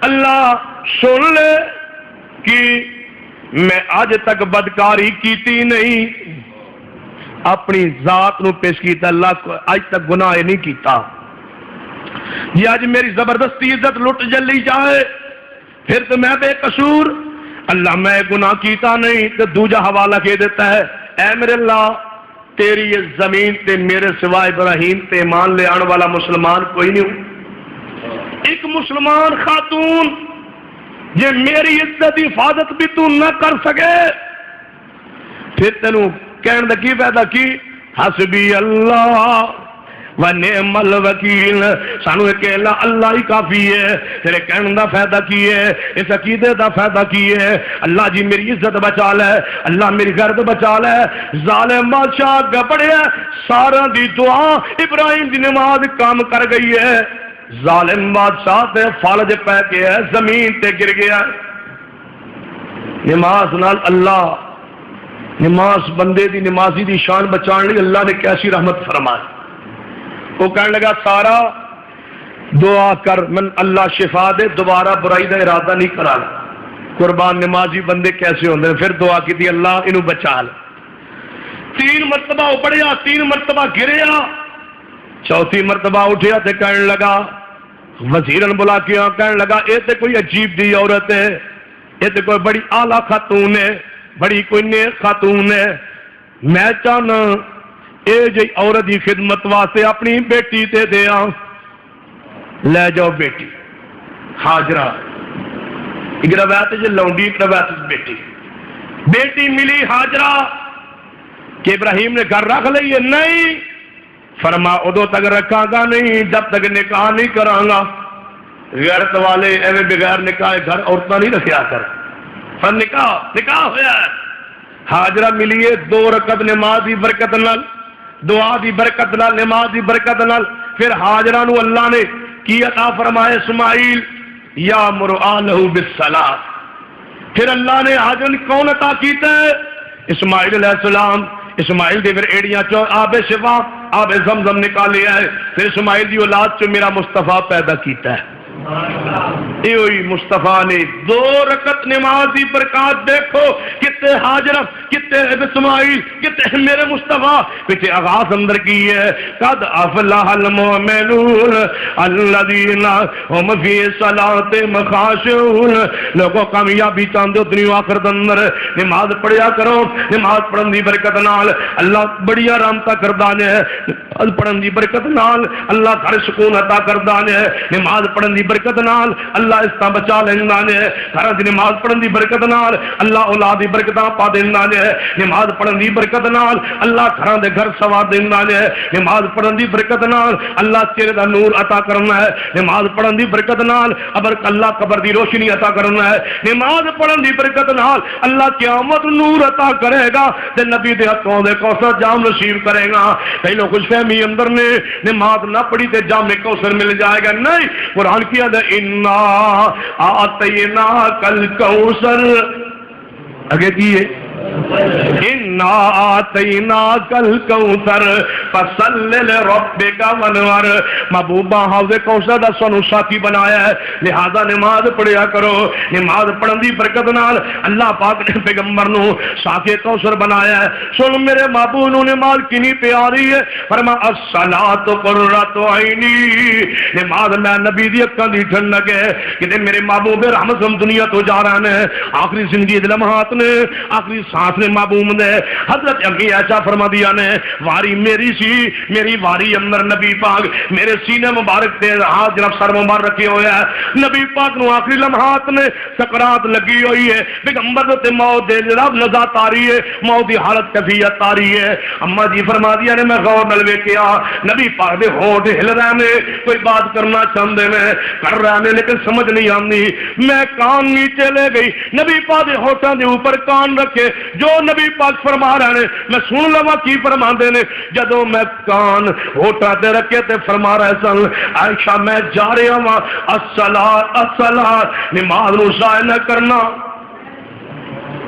اللہ سن لے کہ میں آج تک بدکاری کیتی نہیں اپنی ذات نو پیش کیتا اللہ کو آج تک گناہ نہیں کیتا. یہ آج میری زبردستی عزت لٹ جلی جائے پھر تو میں بے قصور. اللہ میں گناہ کیتا نہیں تو دوجا حوالہ کے دیتا ہے اے میرے اللہ تیری یہ زمین تے میرے سوائے ابراہیم تے ایمان لے آنے والا مسلمان کوئی نہیں ہوں. ایک مسلمان خاتون یہ میری عزت کی حفاظت بھی تو نہ کر سکے پھر تینوں کہنے دا کی پیدا کی حسبی اللہ ونعم الوکیل. سانو ایک اللہ ہی کافی ہے. تیرے کہنے دا فائدہ کی ہے اس عقیدے دا فائدہ کی ہے اللہ جی میری عزت بچا لے اللہ میری غرض بچا لے. ظالم بادشاہ گپڑے سارا دی دعا ابراہیم دی نماز کام کر گئی ہے. ظالم بادشاہ تے فالج پہ کے ہے زمین تے گر گیا. نماز نال اللہ نماز بندے دی نمازی دی شان بچان لی اللہ نے کیسی رحمت فرمائی. وہ کہنے لگا سارا دعا کر من اللہ شفا دے دوبارہ برائی دا ارادہ نہیں کرا. قربان نمازی بندے کیسے ہوندے ہیں. پھر دعا کی تھی اللہ انہوں بچا لے. 3 مرتبہ اپڑیا 3 مرتبہ گریا 4تھی مرتبہ اٹھیا تے کہنے لگا وزیرن بلا کیا کہنے لگا اے تے کوئی عجیب دی عورت ہے اے تے کوئی بڑی اعلیٰ خاتون ہے بڑی کوئی نیک خاتون ہے. میں چاہنا اے جی عورت کی خدمت واسطے اپنی بیٹی تے دیا لے جاؤ بیٹی حاجرہ. ایک روایت جی لونڈی ایک روایت بیٹی بیٹی ملی حاجرہ کہ ابراہیم نے گھر رکھ لئیے نہیں فرما ادو تک رکھا گا نہیں جب تک نکاح نہیں کراں گا. غیرت والے ایویں بغیر نکاح گھر عورتیں نہیں رکھیا کر. پر نکاح ہویا ہے. حاجرہ ملیے 2 رکعت نماز دی برکت نال دعا دی برکت نال نماز دی برکت نال. پھر حاجرہ نو اللہ نے کی عطا فرمائے اسماعیل یامر آلہ بالصلاۃ. پھر اللہ نے حاجرہ کون عطا کیتا ہے اسماعیل علیہ السلام. اسماعیل دی پھر ایڑیاں چو آب شفا آب زمزم نکالے آئے. پھر اسماعیل دی اولاد چو میرا مصطفیٰ پیدا کیتا ہے. یہ مصطفیٰ نے 2 رکعت نماز دی برکات دیکھو کتے حاجرہ کتے اسماعیل کتے میرے مصطفیٰ کتے آغاز اندر کی ہے. قد افلح المؤمنون الذین هم فی صلاتہم خاشعون. لوگوں کامیابی چاہندے دنیا آخرت اندر نماز پڑھیا کرو. نماز پڑھن دی برکت نال اللہ بڑی رحمتاں کردا ہے. نماز پڑھن دی برکت نال اللہ گھر سکون عطا کردا ہے. نماز پڑھن دی برکت نال اللہ اس طرح بچا لینا نے، گھر دی نماز پڑھن دی برکت نال اللہ اولاد دی برکتاں پا دینا نے، نماز پڑھن دی برکت نال اللہ گھراں دے گھر سوار دینا نے، نماز پڑھن دی برکت نال اللہ چہرے دا نور عطا کرنا ہے، نماز پڑھن دی برکت نال اللہ قبر دی روشنی عطا کرنا ہے، نماز پڑھن دی برکت نال اللہ قیامت نور عطا کرے گا تے نبی دے ہاتھوں دے کوثر جام نصیب کرے گا۔ کئی لوگ خوش فہمی اندر نے نماز نہ پڑھی تے جام کوثر مل جائے گا، نہیں، قرآن کیا ہے انا آتینا کل کوثر، آگے کیے انا آتیناک الکوثر فصلی لربک وانحر، محبوبہ حوض کوثر دا سانو ساتھی بنایا ہے، لہذا نماز پڑھیا کرو۔ نماز پڑھن دی برکت نال اللہ پاک نے پیغمبر نو ساتھی کوثر بنایا ہے۔ سن میرے محبوب نو نماز کتنی پیاری ہے، فرما الصلاۃ قرۃ عینی، نماز میں نبی دی اکھاں دی ٹھنڈک ہے، کہ میرے محبوب رحمت ہم دنیا تو جا رہے ہیں، آخری زندگی دے لمحات نے، آخری سانس نے معبوم نے، حضرت امی عائشہ فرما دیا نے واری میری سی، میری واری اندر نبی پاک میرے سینے مبارک تے ہاتھ جناب سر مبارک رکھے ہوئے ہے، نبی پاک نو آخری لمحات نے سکرات لگی ہوئی ہے، پیغمبر تے موت دے جناب نزات آ رہی ہے، موت دی حالت کیفیت آ رہی ہے۔ اما جی فرما دیا نے میں غور نال ویکھیا نبی پاک دے ہونٹ ہل رہے نے، کوئی بات کرنا چاہندے نے، کر رہے نے لیکن سمجھ نہیں آندی، میں کان نیچے لے گئی، نبی پاک دے ہونٹاں دے اوپر کان رکھے، جو نبی پاک فرما رہے ہیں میں سن لوا کی فرما دے نے، جدو میں کان ہوٹا دے رکھے تے فرما رہے سن عائشہ میں جا رہا ہوں الصلاۃ، نماز نو ضائع نہ کرنا،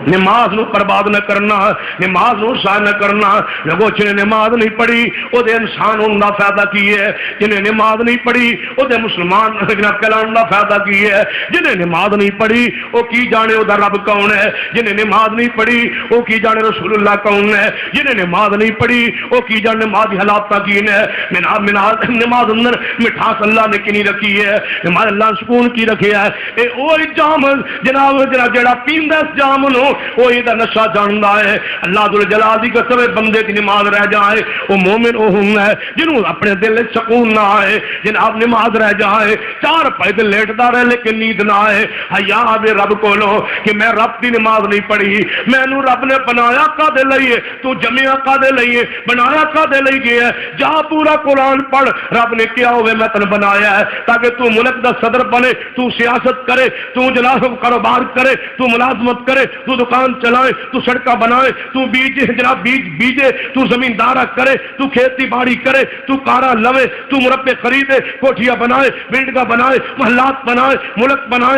نماز نو برباد نہ کرنا، نماز نو ضائع نہ کرنا۔ لوگوں جنہیں نماز نہیں پڑھی وہ دے انسان ہونے کا فائدہ کی ہے، جنہیں نماز نہیں پڑھی وہ دے مسلمان کہلانے کا فائدہ کی ہے، جنہیں نماز نہیں پڑھی وہ کی جانے وہ دا رب کون ہے، جنہیں نماز نہیں پڑھی وہ کی جانے رسول اللہ کون ہے، جنہیں نماز نہیں پڑھی وہ کی جانے نماز کی حالات تکین ہے، نماز اندر مٹھاس اللہ نے کنی رکھی ہے، نماز اللہ سکون کی رکھی ہے، اے وہی جام جناب جڑا پیندا اس جام نو وہی دا نشہ جاندا ہے۔ اللہ ذو الجلال دی قسم بندے دی نماز رہ جائے وہ مومن وہ ہوندا ہے جنوں اپنے دل وچ سکون نہ آئے، جناب نماز رہ جائے چار پائے تے لیٹدا رہے لیکن نیند نہ آئے، حیا آوے رب کولو کہ میں رب دی نماز نہیں پڑھی، مینوں رب نے بنایا کدے لئیے، تو جمیا کدے لئیے، بنایا کدے لئی گیا ہے، جا پورا قرآن پڑھ، رب نے کیا ہوئے میں تن بنایا ہے تاکہ تو ملک دا صدر بنے، تو سیاست کرے، تو جناب کاروبار کرے، تو ملازمت کرے، تو دکان چلائے، تو سڑکاں بنائے، تو بیج بیجے، تو زمیندارہ کرے، تو کھیتی باڑی کرے، تو کارا لوے، تو مربع خریدے، کوٹھیاں بنائے، بلڈنگاں بنائے، محلات بنائے،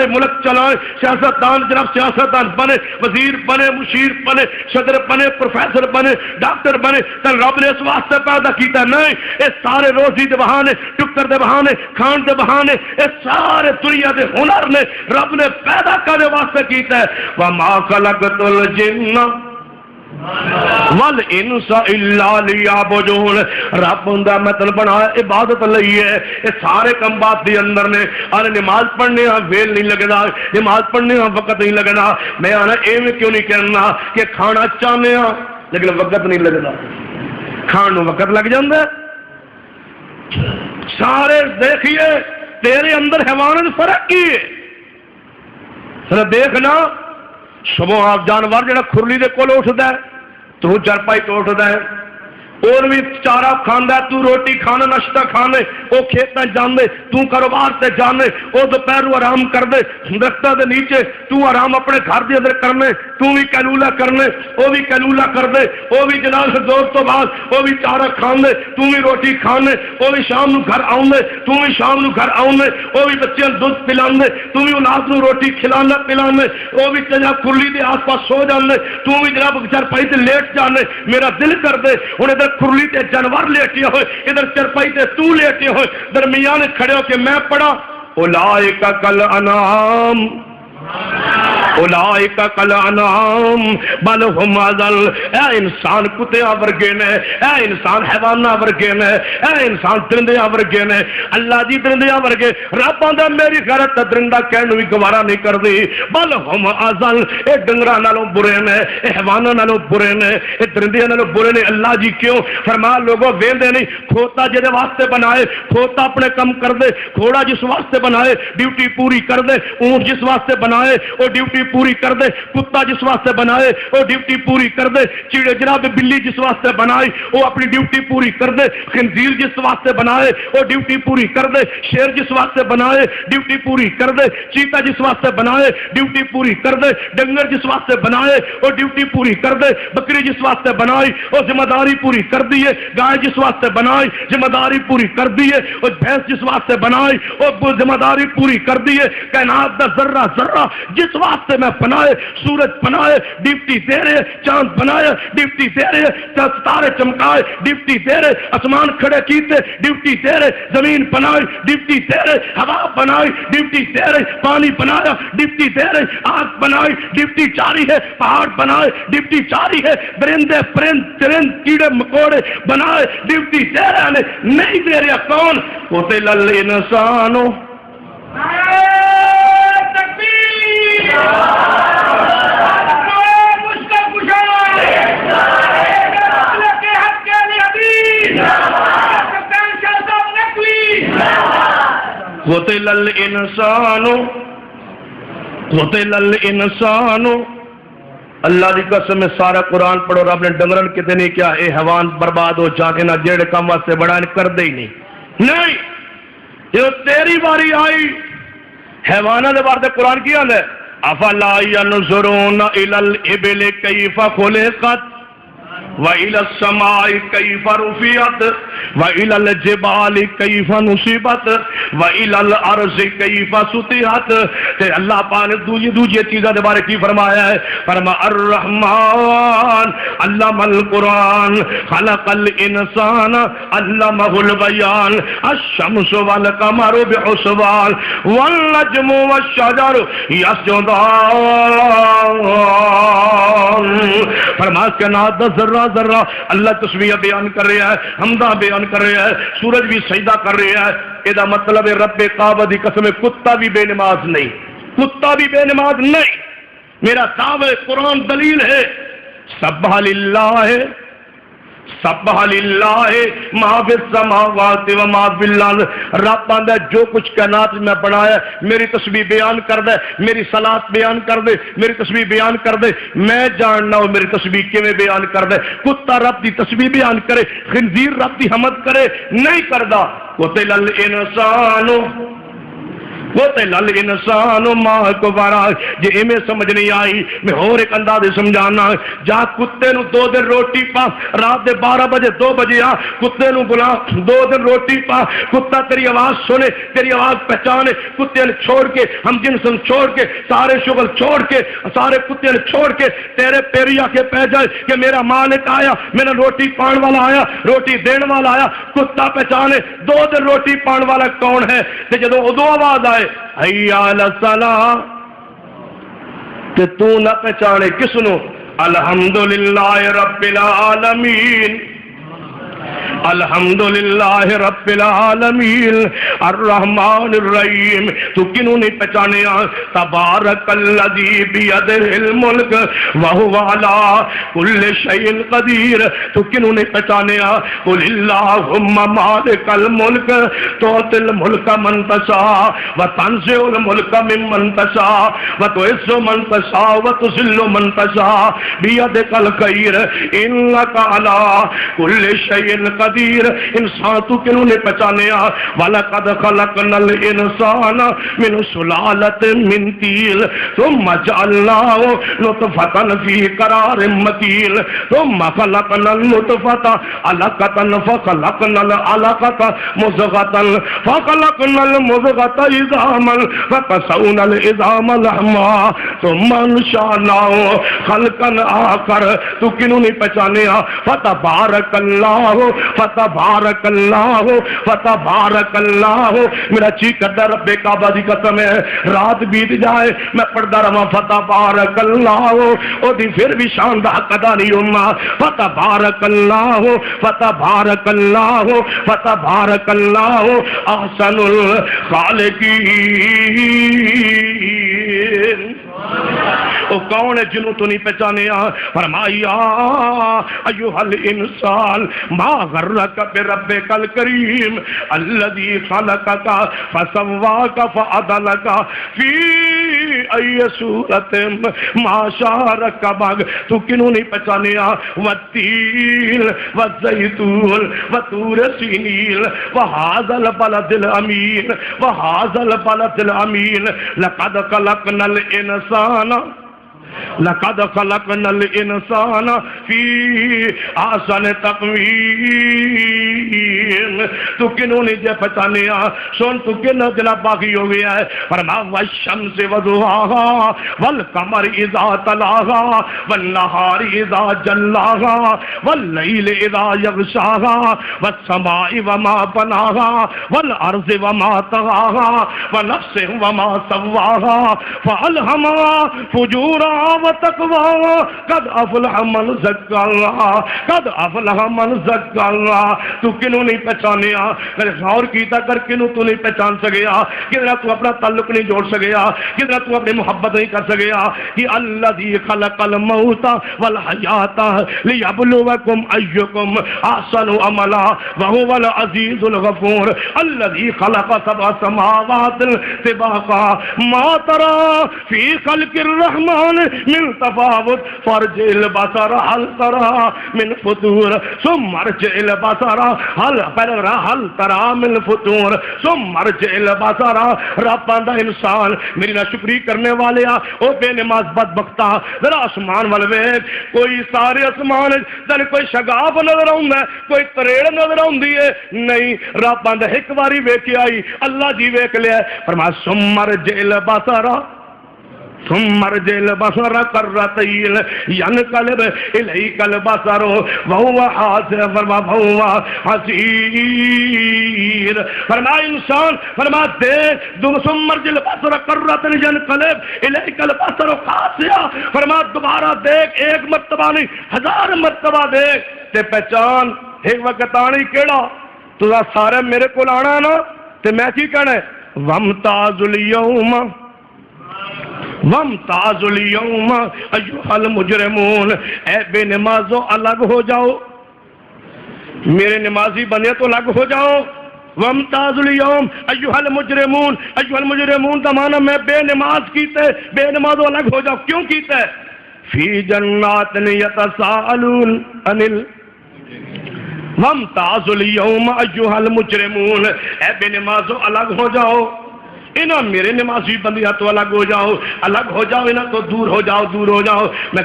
ملک چلائے، سیاستدان جناب سیاستدان بنے، وزیر بنے، مشیر بنے، صدر بنے، پروفیسر بنے، ڈاکٹر بنے، تن رب نے اس واسطے پیدا کیتا نہیں، اس سارے روزی دے بہانے، ٹکر دے بہانے، کھان دے بہانے، اس سارے دنیا دے ہنر نے رب نے پیدا کرنے واسطے کیتا ہے۔ وَمَا خَلَقْتُ الْجِنَّ وَالْإِنسَ إِلَّا لِيَعْبُدُونِ، رب ہوندا میں تن بنایا عبادت لئی ہے، یہ سارے کم بات دی اندر نے، اور نماز پڑھنے ہاں ویل نہیں لگنا، نماز پڑھنے ہاں وقت نہیں لگنا، میں آنا ایویں کیوں نہیں کہنا کہ کھانا چاہنے ہاں لیکن وقت نہیں لگنا، کھان وقت لگ جاندہ ہے۔ سارے دیکھئے تیرے اندر حیوان فرق کی ہے، سر دیکھنا صبح آپ جانور جڑا کھرلی دے کول اٹھدا ہے تو چرپائی تو اٹھدا ہے، اور بھی چارہ کھاندا ہے، تو روٹی کھانا ناشتہ کھانے، وہ کھیت میں جاندے، تو کاروبار تے جانے، وہ دوپہر آرام کر دے درختاں دے نیچے، تو آرام اپنے گھر دے اندر کرنے، تو بھی کیلولا کرنے، وہ بھی کیلولا کر دے، وہ بھی جناب دور تو بعد وہ بھی چارہ کھاندے، تو بھی روٹی کھانے، وہ بھی شام نو گھر آوندے، تو بھی شام نو گھر آوندے، وہ بھی بچیاں دودھ پلاندے، تو بھی اولاد نو روٹی کھلانا پلانے، وہ بھی جناب کھرلی دے آس پاس سو جاندے، تو بھی جناب چرپائی تے لیٹ جانے، میرا دل کر دے ہن ادھر کھرلی تے جانور لیٹے ہوئے، ادھر چرپائی تے تو لیٹے ہوئے، درمیان کھڑے ہو کے میں پڑھا اولئک کالانعام اولئک کالانعام بل ہم اضل، اے انسان کتیاں ورگے نے، اے انسان حیواناں ورگے نے، اے انسان درندیاں ورگے نے۔ اللہ جی درندیاں ورگے، رب آندا میری غیرت درندہ کہن نوں وی گوارا نہیں کردی، بل ہم اضل، اے ڈنگراں نالوں برے نے، اے حیواناں نالوں برے نے، اے درندیاں نالوں برے نے۔ اللہ جی کیوں؟ فرمایا لوگوں ویندے نہیں، کھوتا جدے واسطے بنائے کھوتا اپنے کم کر دے، گھوڑا جس واسطے بنائے ڈیوٹی پوری کر دے، اونٹ جس واسطے بنائے وہ ڈیوٹی پوری کر دے، کتا جس واسطے بنائے وہ ڈیوٹی پوری کر دے، چیڑے جناب بلی جس واسطے بنائے وہ اپنی ڈیوٹی پوری کر دے، خنزیر جس واسطے بنائے وہ ڈیوٹی پوری کر دے، شیر جس واسطے بنائے ڈیوٹی پوری کر دے، چیتا جس واسطے بنائے ڈیوٹی پوری کر دے، ڈنگر جس واسطے بنائے وہ ڈیوٹی پوری کر دے، بکری جس واسطے بنائی وہ ذمہ داری پوری کر دیے، گائے جس واسطے بنائی ذمہ داری پوری کر دیے، اور بھینس جس واسطے بنائی وہ ذمہ داری پوری کر دیے، کائنات دا ذرہ ذرہ جس واسطے میں بنائے، سورج بنائے ڈیوٹی دے رہے، چاند بنائے ڈیوٹی دے رہے، ستارے چمکائے ڈیوٹی دے رہے، آسمان کھڑے کیتے ڈیوٹی دے رہے، زمین بنائی ڈیوٹی دے رہے، ہوا بنائی ڈیوٹی دے رہے، پانی بنایا ڈیوٹی دے رہے، آگ بنائی ڈیوٹی جاری ہے، پہاڑ بنائے ڈیوٹی جاری ہے، درندے پرند چرند کیڑے مکوڑے بنائے ڈیوٹی دے رہے ہیں، نہیں دے رہے کون؟ قتل الانسان قتل الانسان قتل الانسان۔ اللہ دی قسم میں سارا قرآن پڑھو، رب نے ڈنگرن کہتے نہیں کیا اے حیوان برباد ہو جانے نہ جیڑے کام واسطے بڑا کر دے ہی نہیں یہ تیری باری آئی حیوانہ دے بارے قرآن کیا ہے افلا ینظرون الی الابل کیف خلقت وَإِلَى السَّمَاءِ كَيْفَ رُفِعَتْ وَإِلَى الْجِبَالِ كَيْفَ نُصِبَتْ وَإِلَى الْأَرْضِ كَيْفَ سُطِحَتْ۔ تے اللہ پاک نے دوجی چیزاں دے بارے کی فرمایا ہے؟ فرمایا الرحمن علم القرآن خلق الانسان علمہ البیان الشمس والقمر بحسبان والنجم والشجر یسجدان۔ فرمایا کہ ناد ذرہ ذرہ اللہ تسبیح بیان کر رہا ہے، حمدہ بیان کر رہا ہے، سورج بھی سجدہ کر رہا ہے۔ یہ مطلب ہے رب کعبہ دی قسم کتا بھی بے نماز نہیں، کتا بھی بے نماز نہیں۔ میرا دعوے قرآن دلیل ہے سبح للہ سبح للہ ما فی السماوات و ما فی الارض۔ رب آندا جو کچھ کائنات میں بنایا میری تسبیح بیان کر دے، میری صلاۃ بیان کر دے، میری تسبیح بیان کر دے، میں جاننا ہوں میری تسبیح کیویں بیان کر دے۔ کتا رب دی تسبیح بیان کرے، خنزیر رب دی حمد کرے، نہیں کردا۔ قتل الانسان قتل الانسان ما کفر۔ جے ایویں سمجھ نہیں آئی میں اور ایک انداز سمجھانا، جا کتے نو 2 دن روٹی پا، رات دے 12 بجے 2 بجے آ کتے نو بلا 2 دن روٹی پا، کتا تیری آواز سنے، تیری آواز پہچانے، کتے نے چھوڑ کے ہم جنسن چھوڑ کے سارے شغل چھوڑ کے سارے کتے نے چھوڑ کے تیرے پیری آ کے پہ جائے کہ میرا مالک آیا، میرا روٹی پان والا آیا، روٹی دین والا آیا۔ کتا پہچانے 2 دن روٹی پان والا کون ہے، تے جدو ادو آواز آئے حیا علی الصلاۃ تے تو نہ پہچانے کس نو؟ الحمدللہ رب العالمین، الحمدللہ رب العالمین الرحمن الرحیم۔ تو کنوں نہیں پہچانے؟ تبارک الذی بیدہ الملک وہو علی کل شیء قدیر۔ تو کنوں نہیں پہچانے؟ قل اللہم مالک الملک تؤتی الملک من تشاء وتنزع الملک ممن تشاء وتعز من تشاء وتذل من تشاء بیدک الخیر انک علی کل شیء قدیر۔ انسان تو کنوں نے پہچانے؟ وَلَقَدْ خَلَقْنَا الْإِنسَانَ مِنْ سُلَالَةٍ مِنْ طِينٍ ثُمَّ جَعَلْنَاهُ نُطْفَةً فِي قَرَارٍ مَكِينٍ ثُمَّ خَلَقْنَا النُّطْفَةَ عَلَقَةً فَخَلَقْنَا الْعَلَقَةَ مُضْغَةً فَخَلَقْنَا الْمُضْغَةَ عِظَامًا فَكَسَوْنَا الْعِظَامَ لَحْمًا ثُمَّ أَنشَأْنَاهُ خَلْقًا آخَرَ۔ تو کنوں نہیں پہچانے؟ فَتَبَارَكَ اللَّهُ فتبارک اللہ فتبارک اللہ، میرا چی کرتا رب کعبہ دی قسم ہے، رات بیت جائے میں پڑھتا رہا فتبارک اللہ، او دی پھر بھی شان دا حق ادا نہیں ہونا، فتبارک اللہ فتبارک اللہ فتبارک اللہ احسن الخالقین۔ وہ کون ہے جنہوں تو نہیں پہچانیا؟ فرمایا ایوہ الانسان ما غرک بربک الکریم الذی خلقک فسواک فعدلک فی ای صورت ما شاء رکبک۔ تو کنوں نہیں پہچانیا؟ والتین والزیتون وطور سینین وہذا البلد الامین وہذا البلد الامین لقد خلقنا الانسان لقد خلقنا الانسان فی احسن تقویم۔ تو کنوں نے جے پہچانیا؟ سن تو کنوں دل باقی ہو گیا ہے؟ فرما والشمس وضحاہا والقمر اذا تلاہا والنہار اذا جلاہا واللیل اذا یغشاہا والسماء وما بناہا والارض وما طغاہا ونفس وما سواہا فالہمہا فجورا وتقوی قد افلح من زکاہا قد افلح من زکاہا۔ تو کنوں نہیں پہچانیا؟ میں غور کیتا کر کنوں تو نہیں پہچان سکیا؟ کدھرا تو اپنا تعلق نہیں جوڑ سکیا؟ کدھرا تو اپنی محبت نہیں کر سکیا؟ کہ الذی خلق الموت والحیات لیبلوکم ایکم احسن عملا وہو العزیز الغفور الذی خلق سبع سماوات طباقا ما ترى فی خلق الرحمن من تفاوت فرجع البصر هل ترى من فطور ثم ارجع البصر هل ترى من فطور ثم ارجع البصر۔ رب آندا انسان میری ناشکری کرنے والے او بے نماز بدبختا، ذرا آسمان ول ویکھ، کوئی سارے آسمان تے کوئی شگاف نظر آوندا ہے، کوئی تریڑ نظر آوندی ہے؟ نہیں، رب آندا ایک واری ویکھیا آئی، اللہ جی ویکھ لیا۔ فرمایا ثم ارجع البصر ثم ارجع البصر کرتين ينقلب اليك البصر وهو حاسر وهو حسير۔ فرمایا انسان، فرمایا دیکھ ثم ارجع البصر کرتين ينقلب اليك البصر خاسئا، فرمایا دوبارہ دیکھ، ایک مرتبہ نہیں 1000 مرتبہ دیکھ تے پہچان۔ ایک وقت آنی کیڑا تو سارے میرے کو آنا نا تے میں کی کہنا ہے وامتاز اليوم وامتاز اليوم ایھا المجرمون۔ اے بے نمازوں الگ ہو جاؤ، میرے نمازی بنے تو الگ ہو جاؤ۔ وامتاز اليوم ایھا المجرمون، ایھا المجرمون کا معنی میں بے نماز کیتے، بے نمازوں الگ ہو جاؤ۔ کیوں کیتے؟ فی جنات یتساءلون عن وامتاز اليوم ایھا المجرمون، اے بے نمازوں الگ ہو جاؤ، انہاں میرے نمازی بندیاں تو الگ ہو جاؤ، الگ ہو جاؤ، انہاں تو دور ہو جاؤ، دور ہو جاؤ۔ میں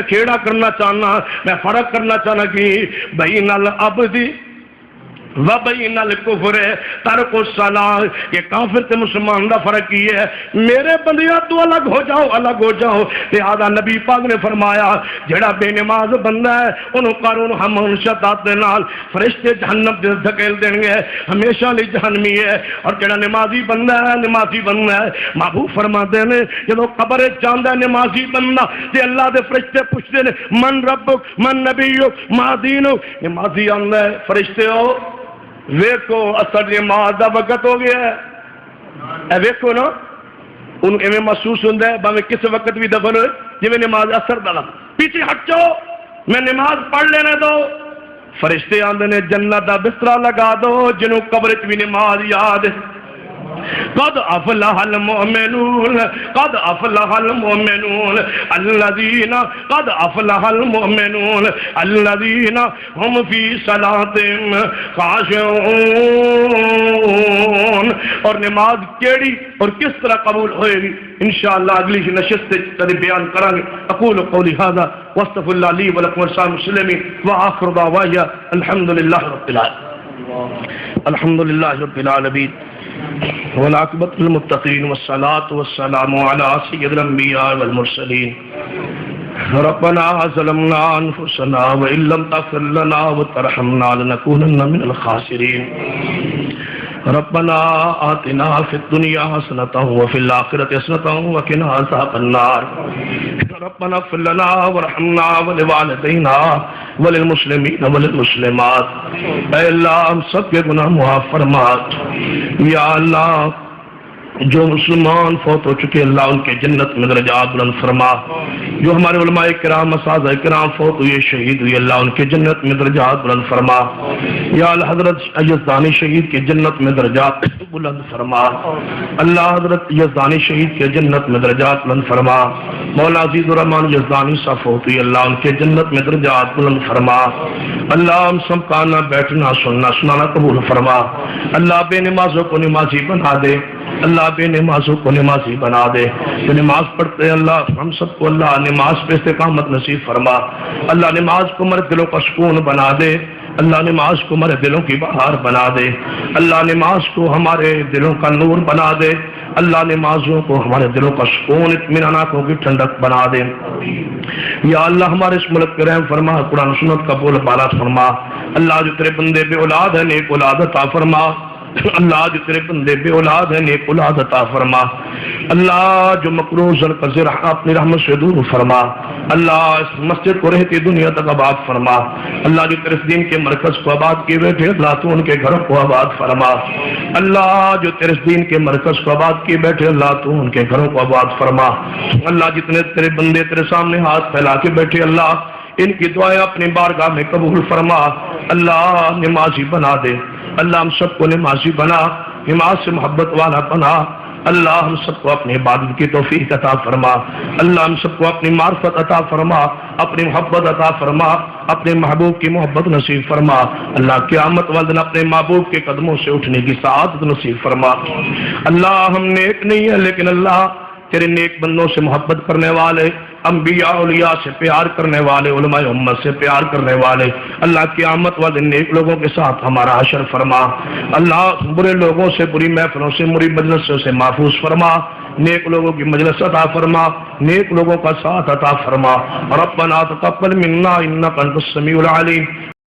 کھیڑا کرنا چاہنا، میں فرق کرنا چاہنا کہ بین العبد وبین الکفر ترک الصلاۃ، یہ کافر تے مسلمان دا فرق ہی ہے۔ میرے بندیاں تو الگ ہو جاؤ، الگ ہو جاؤ۔ لہذا نبی پاک نے فرمایا جڑا بے نماز بندہ ہے انہوں قارون ہمون شدت دے نال فرشتے جہنم دے دھکیل دیں گے، ہمیشہ لی جہنمی ہے۔ اور جڑا نمازی بندہ ہے، نمازی بندہ ہے، محبوب فرماتے ہیں جب قبر جاندا ہے نمازی بندہ تے اللہ دے فرشتے پوچھتے ہیں من ربک من نبیک ما دینک، نمازی آندا ہے فرشتے ہو ویکھو اثر نماز دا وقت ہو گیا ہے، اے ویکھو نا ان ایویں محسوس ہوندا ہے باویں کس وقت بھی دفن ہوئے جویں نماز اثر دا پیچھے ہٹ جاؤ میں نماز پڑھ لینے دو۔ فرشتے آندے نے جنت دا بستر لگا دو جنوں قبر وچ بھی نماز یاد ہے۔ قد افلح المؤمنون قد افلح المؤمنون الذين قد افلح المؤمنون الذين هم في صلاتهم خاشعون۔ اور نماز کیڑی اور کس طرح قبول ہوئے گی انشاءاللہ اگلی نشست سے بیان کریں گے۔ اقول قولی هذا واستغفر الله لي ولكم ولسائر المسلمين واخر دعوایا الحمد لله رب العالمين الحمد لله رب العالمين والعاقبۃ للمتقین والصلاة والسلام علی سید الانبیاء والمرسلین ربنا ظلمنا انفسنا وان لم تغفر لنا وترحمنا لنكونن من الخاسرين ربنا آتنا في الدنيا حسنة وفي الآخرة حسنة وقنا عذاب النار ربنا اغفر لنا وارحمنا ولوالدينا وللمسلمين وللمسلمات اے اللہ ہم سب کے گناہ معاف فرما یا اللہ جو مسلمان فوت ہو چکے اللہ ان کے جنت میں درجات بلند فرما جو ہمارے علماء کرام اساتذہ کرام فوت ہوئے شہید ہوئے اللہ ان کے جنت میں درجات بلند فرما یا اللہ حضرت یزدانی شہید کے جنت میں درجات بلند فرما اللہ حضرت یزدانی شہید کے جنت میں درجات بلند فرما مولا عزیز الرحمن یزدانی صاحب فوت ہوئے اللہ ان کے جنت میں درجات بلند فرما اللہ ہم سب کا آنا بیٹھنا سننا سنانا قبول فرما اللہ بے نمازوں کو نمازی بنا دے اللہ بے نمازوں کو نمازی بنا دے جو نماز پڑھتے ہیں اللہ ہم سب کو اللہ نماز پہ استقامت نصیب فرما اللہ نماز کو ہمارے دلوں کا سکون بنا دے اللہ نماز کو ہمارے دلوں کی بہار بنا دے اللہ نماز کو ہمارے دلوں کا نور بنا دے اللہ نمازوں کو ہمارے دلوں کا سکون اطمینان آنکھوں کی ٹھنڈک بنا دے یا اللہ ہمارے اس ملک کے رحم فرما قرآن سنت کا بول بالا فرما اللہ جو تیرے بندے بے اولاد ہے نیک اولاد عطا فرما اللہ جو تیرے بندے بے اولاد ہیں نیک اولاد عطا فرما اللہ جو مقروض القذر اپنی رحمت سے دور فرما اللہ اس مسجد کو رہتی دنیا تک آباد فرما اللہ جو تیرے دین کے مرکز کو آباد کیے بیٹھے اللہ تو ان کے گھروں کو آباد فرما اللہ جو تیرے دین کے مرکز کو آباد کیے بیٹھے اللہ تو ان کے گھروں کو آباد فرما اللہ جتنے تیرے بندے تیرے سامنے ہاتھ پھیلا کے بیٹھے اللہ ان کی دعائیں اپنی بارگاہ میں قبول فرما اللہ نمازی بنا دے اللہ ہم سب کو نمازی بنا نماز سے محبت والا بنا اللہ ہم سب کو اپنی عبادت کی توفیق عطا فرما اللہ ہم سب کو اپنی معرفت عطا فرما اپنی محبت عطا فرما اپنے محبوب کی محبت نصیب فرما اللہ قیامت والے دن اپنے محبوب کے قدموں سے اٹھنے کی سعادت نصیب فرما اللہ ہم نیک نہیں ہے لیکن اللہ تیرے نیک بندوں سے محبت کرنے والے انبیاء اولیاء سے پیار کرنے والے علماء امت سے پیار کرنے والے اللہ قیامت والے نیک لوگوں کے ساتھ ہمارا حشر فرما اللہ برے لوگوں سے بری محفلوں سے بری مجلسوں سے محفوظ فرما نیک لوگوں کی مجلس عطا فرما نیک لوگوں کا ساتھ عطا فرما ربنا تقبل منا انک انت السمیع العلیم